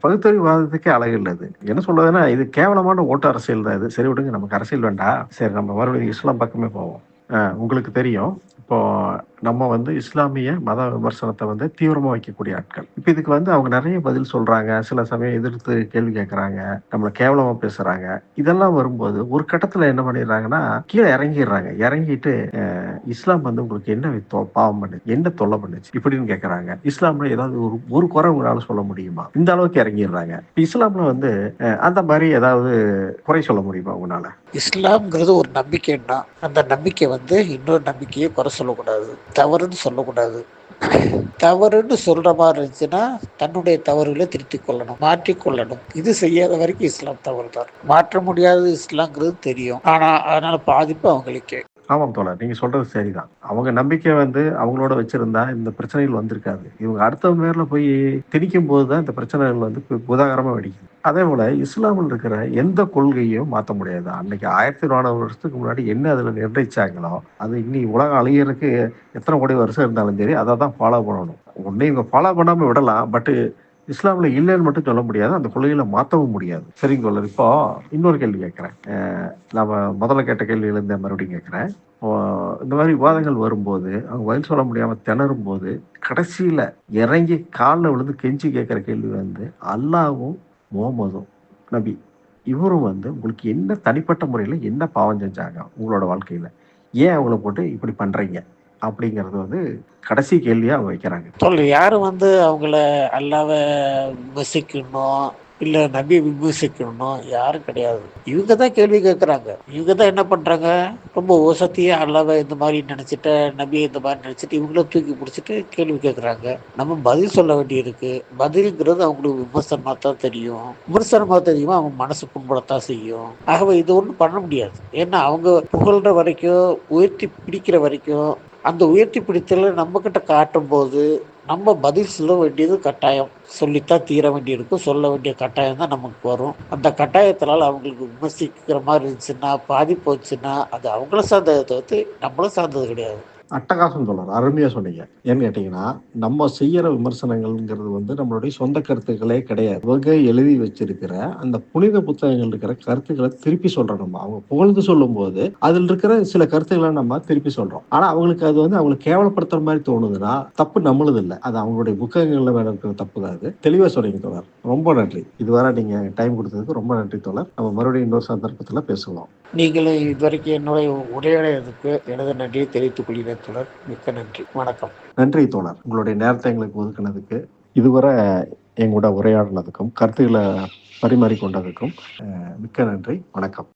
பகுத்தறிவுவாதத்துக்கே அழகு இல்லது. என்ன சொல்றதுன்னா, இது கேவலமான ஓட்டு அரசியல் தான் இது. சரி விடுங்க, நமக்கு அரசியல் வேண்டாம், சரி நம்ம மறுபடியும் இஸ்லாம் பக்கமே போவோம். உங்களுக்கு தெரியும், இப்போ நம்ம வந்து இஸ்லாமிய மத விமர்சனத்தை வந்து தீவிரமா வைக்கக்கூடிய ஆட்கள். இப்ப இதுக்கு வந்து அவங்க நிறைய பதில் சொல்றாங்க, சில சமயம் எதிர்த்து கேள்வி கேட்கறாங்க, நம்மளை கேவலமா பேசுறாங்க. இதெல்லாம் வரும்போது ஒரு கட்டத்துல என்ன பண்ணிடுறாங்கன்னா, கீழே இறங்கிடுறாங்க. இறங்கிட்டு இஸ்லாம் வந்து உங்களுக்கு என்ன பாவம் பண்ணுச்சு, என்ன தொல்லை பண்ணுச்சு இப்படின்னு கேட்கறாங்க. இஸ்லாம்ல ஏதாவது ஒரு ஒரு குறை உங்களால சொல்ல முடியுமா, இந்த அளவுக்கு இறங்கிடுறாங்க. இஸ்லாம்ல வந்து அந்த மாதிரி ஏதாவது குறை சொல்ல முடியுமா உங்களால? இஸ்லாம்ங்கிறது ஒரு நம்பிக்கைன்னா, அந்த நம்பிக்கை வந்து இன்னொரு நம்பிக்கையை குறை சொல்லக்கூடாது. தவறுன்னு சொல்லக்கூடாது. தவறுன்னு சொல்ற மாரி இருந்துச்சுன்னா, தன்னுடைய தவறுகளை திருத்திக் கொள்ளணும், மாற்றிக் கொள்ளணும். இது செய்யாத வரைக்கும் இஸ்லாம் தவறு தான். மாற்ற முடியாதது இஸ்லாம்ங்கிறது தெரியும். ஆனா, அதனால பாதிப்பு அவங்களுக்கே. ஆமாம் தோழர், நீங்க சொல்றது சரிதான். அவங்க நம்பிக்கை வந்து அவங்களோட வச்சிருந்தா இந்த பிரச்சனைகள் வந்திருக்காது. இவங்க அடுத்தவங்க பேர்ல போய் திணிக்கும் போதுதான் இந்த பிரச்சனைகள் வந்து உதாகரமா வெடிக்குது. அதே போல இஸ்லாமில் இருக்கிற எந்த கொள்கையும் மாற்ற முடியாது. அன்னைக்கு 1400 வருஷத்துக்கு முன்னாடி என்ன அதுல நிர்ணயிச்சாங்களோ, அது இன்னி உலகம் அழியறதுக்கு எத்தனை கோடி வருஷம் இருந்தாலும் சரி, அதை தான் ஃபாலோ பண்ணணும். ஒண்ணு இவங்க ஃபாலோ பண்ணாம விடலாம், பட் இஸ்லாம்ல இல்லைன்னு மட்டும் சொல்ல முடியாது, அந்த கொள்கைகளை மாற்றவும் முடியாது. சரிங்க தோழர், இப்போ இன்னொரு கேள்வி கேட்கிறேன். நம்ம முதல்ல கேட்ட கேள்வியில இருந்து மறுபடியும் கேட்கிறேன். இந்த மாதிரி விவாதங்கள் வரும்போது அவங்க பதில் சொல்ல முடியாம திணறும் போது கடைசியில இறங்கி காலில் விழுந்து கெஞ்சி கேட்கிற கேள்வி வந்து, அல்லாவும் முகமதும் நபி இவரும் வந்து உங்களுக்கு என்ன தனிப்பட்ட முறையில என்ன பாவம் செஞ்சாங்க உங்களோட வாழ்க்கையில, ஏன் அவங்கள போட்டு இப்படி பண்றீங்க அப்படிங்கறது வந்து கடைசி கேள்வியா அவங்க வைக்கிறாங்க. யாரும் வந்து அவங்கள அல்லாவ விமர்சிக்கணும், இல்ல நபியை விமர்சிக்கணும் யாரும் கிடையாது. இவங்க தான் கேள்வி கேட்குறாங்க. இவங்க தான் என்ன பண்றாங்க, ரொம்ப ஓசத்தியா அல்லாவ இந்த மாதிரி நினைச்சிட்டு, நபியை இந்த மாதிரி நினைச்சிட்டு இவங்கள தூக்கி பிடிச்சிட்டு கேள்வி கேட்குறாங்க. நம்ம பதில் சொல்ல வேண்டியிருக்கு. பதிலுங்கிறது அவங்களுக்கு விமர்சனமா தான் தெரியும். விமர்சனமா தெரியுமா அவங்க மனசு புண்படத்தான் செய்யும். ஆகவே இது ஒன்றும் பண்ண முடியாது. ஏன்னா அவங்க புகழ்ற வரைக்கும், உயர்த்தி பிடிக்கிற வரைக்கும், அந்த உயர்த்தி பிடித்தல நம்ம கிட்ட காட்டும் போது நம்ம பதில் சொல்ல வேண்டியது கட்டாயம். சொல்லித்தான் தீர வேண்டியிருக்கும். சொல்ல வேண்டிய கட்டாயம் தான் நமக்கு வரும். அந்த கட்டாயத்தினால அவங்களுக்கு விமர்சிக்கிற மாதிரி இருந்துச்சுன்னா, பாதிப்பு வந்துச்சுன்னா, அது அவங்கள சார்ந்ததை தவிர்த்து நம்மளும் சார்ந்தது கிடையாது. அட்டகாசம் தோழர், அருமையா சொன்னீங்க. ஏன்னு கேட்டீங்கன்னா, நம்ம செய்யற விமர்சனங்கள்ங்கிறது வந்து நம்மளுடைய சொந்த கருத்துக்களே கிடையாது. இவங்க எழுதி வச்சிருக்கிற அந்த புனித புத்தகங்கள் இருக்கிற கருத்துக்களை திருப்பி சொல்றோம். நம்ம அவங்க புகழ்ந்து சொல்லும் போது அதில் இருக்கிற சில கருத்துக்களை நம்ம திருப்பி சொல்றோம். ஆனா அவங்களுக்கு அது வந்து அவங்களுக்கு கேவலப்படுத்துற மாதிரி தோணுதுன்னா தப்பு நம்மளுது இல்லை, அது அவங்களுடைய புத்தகங்கள்ல வேற இருக்கிற தப்பு தான். அது தெளிவா சொன்னீங்க தோழர், ரொம்ப நன்றி. இதுவரை நீங்க டைம் கொடுத்ததுக்கு ரொம்ப நன்றி தோழர். நம்ம மறுபடியும் இன்னொரு சந்தர்ப்பத்தில் பேசுவோம். நீங்களும் இதுவரைக்கும் என்னுடைய உரையாடலுக்கு எனது நன்றியை தெரிவித்துக் கொள்கிறேன் தொடர். மிக்க நன்றி. வணக்கம். நன்றி தோழர், உங்களுடைய நேரத்தை எங்களுக்கு ஒதுக்குனதுக்கு, இதுவரை எங்களோட உரையாடினதுக்கும் கருத்துக்களை பரிமாறிக்கொண்டதுக்கும் மிக்க நன்றி. வணக்கம்.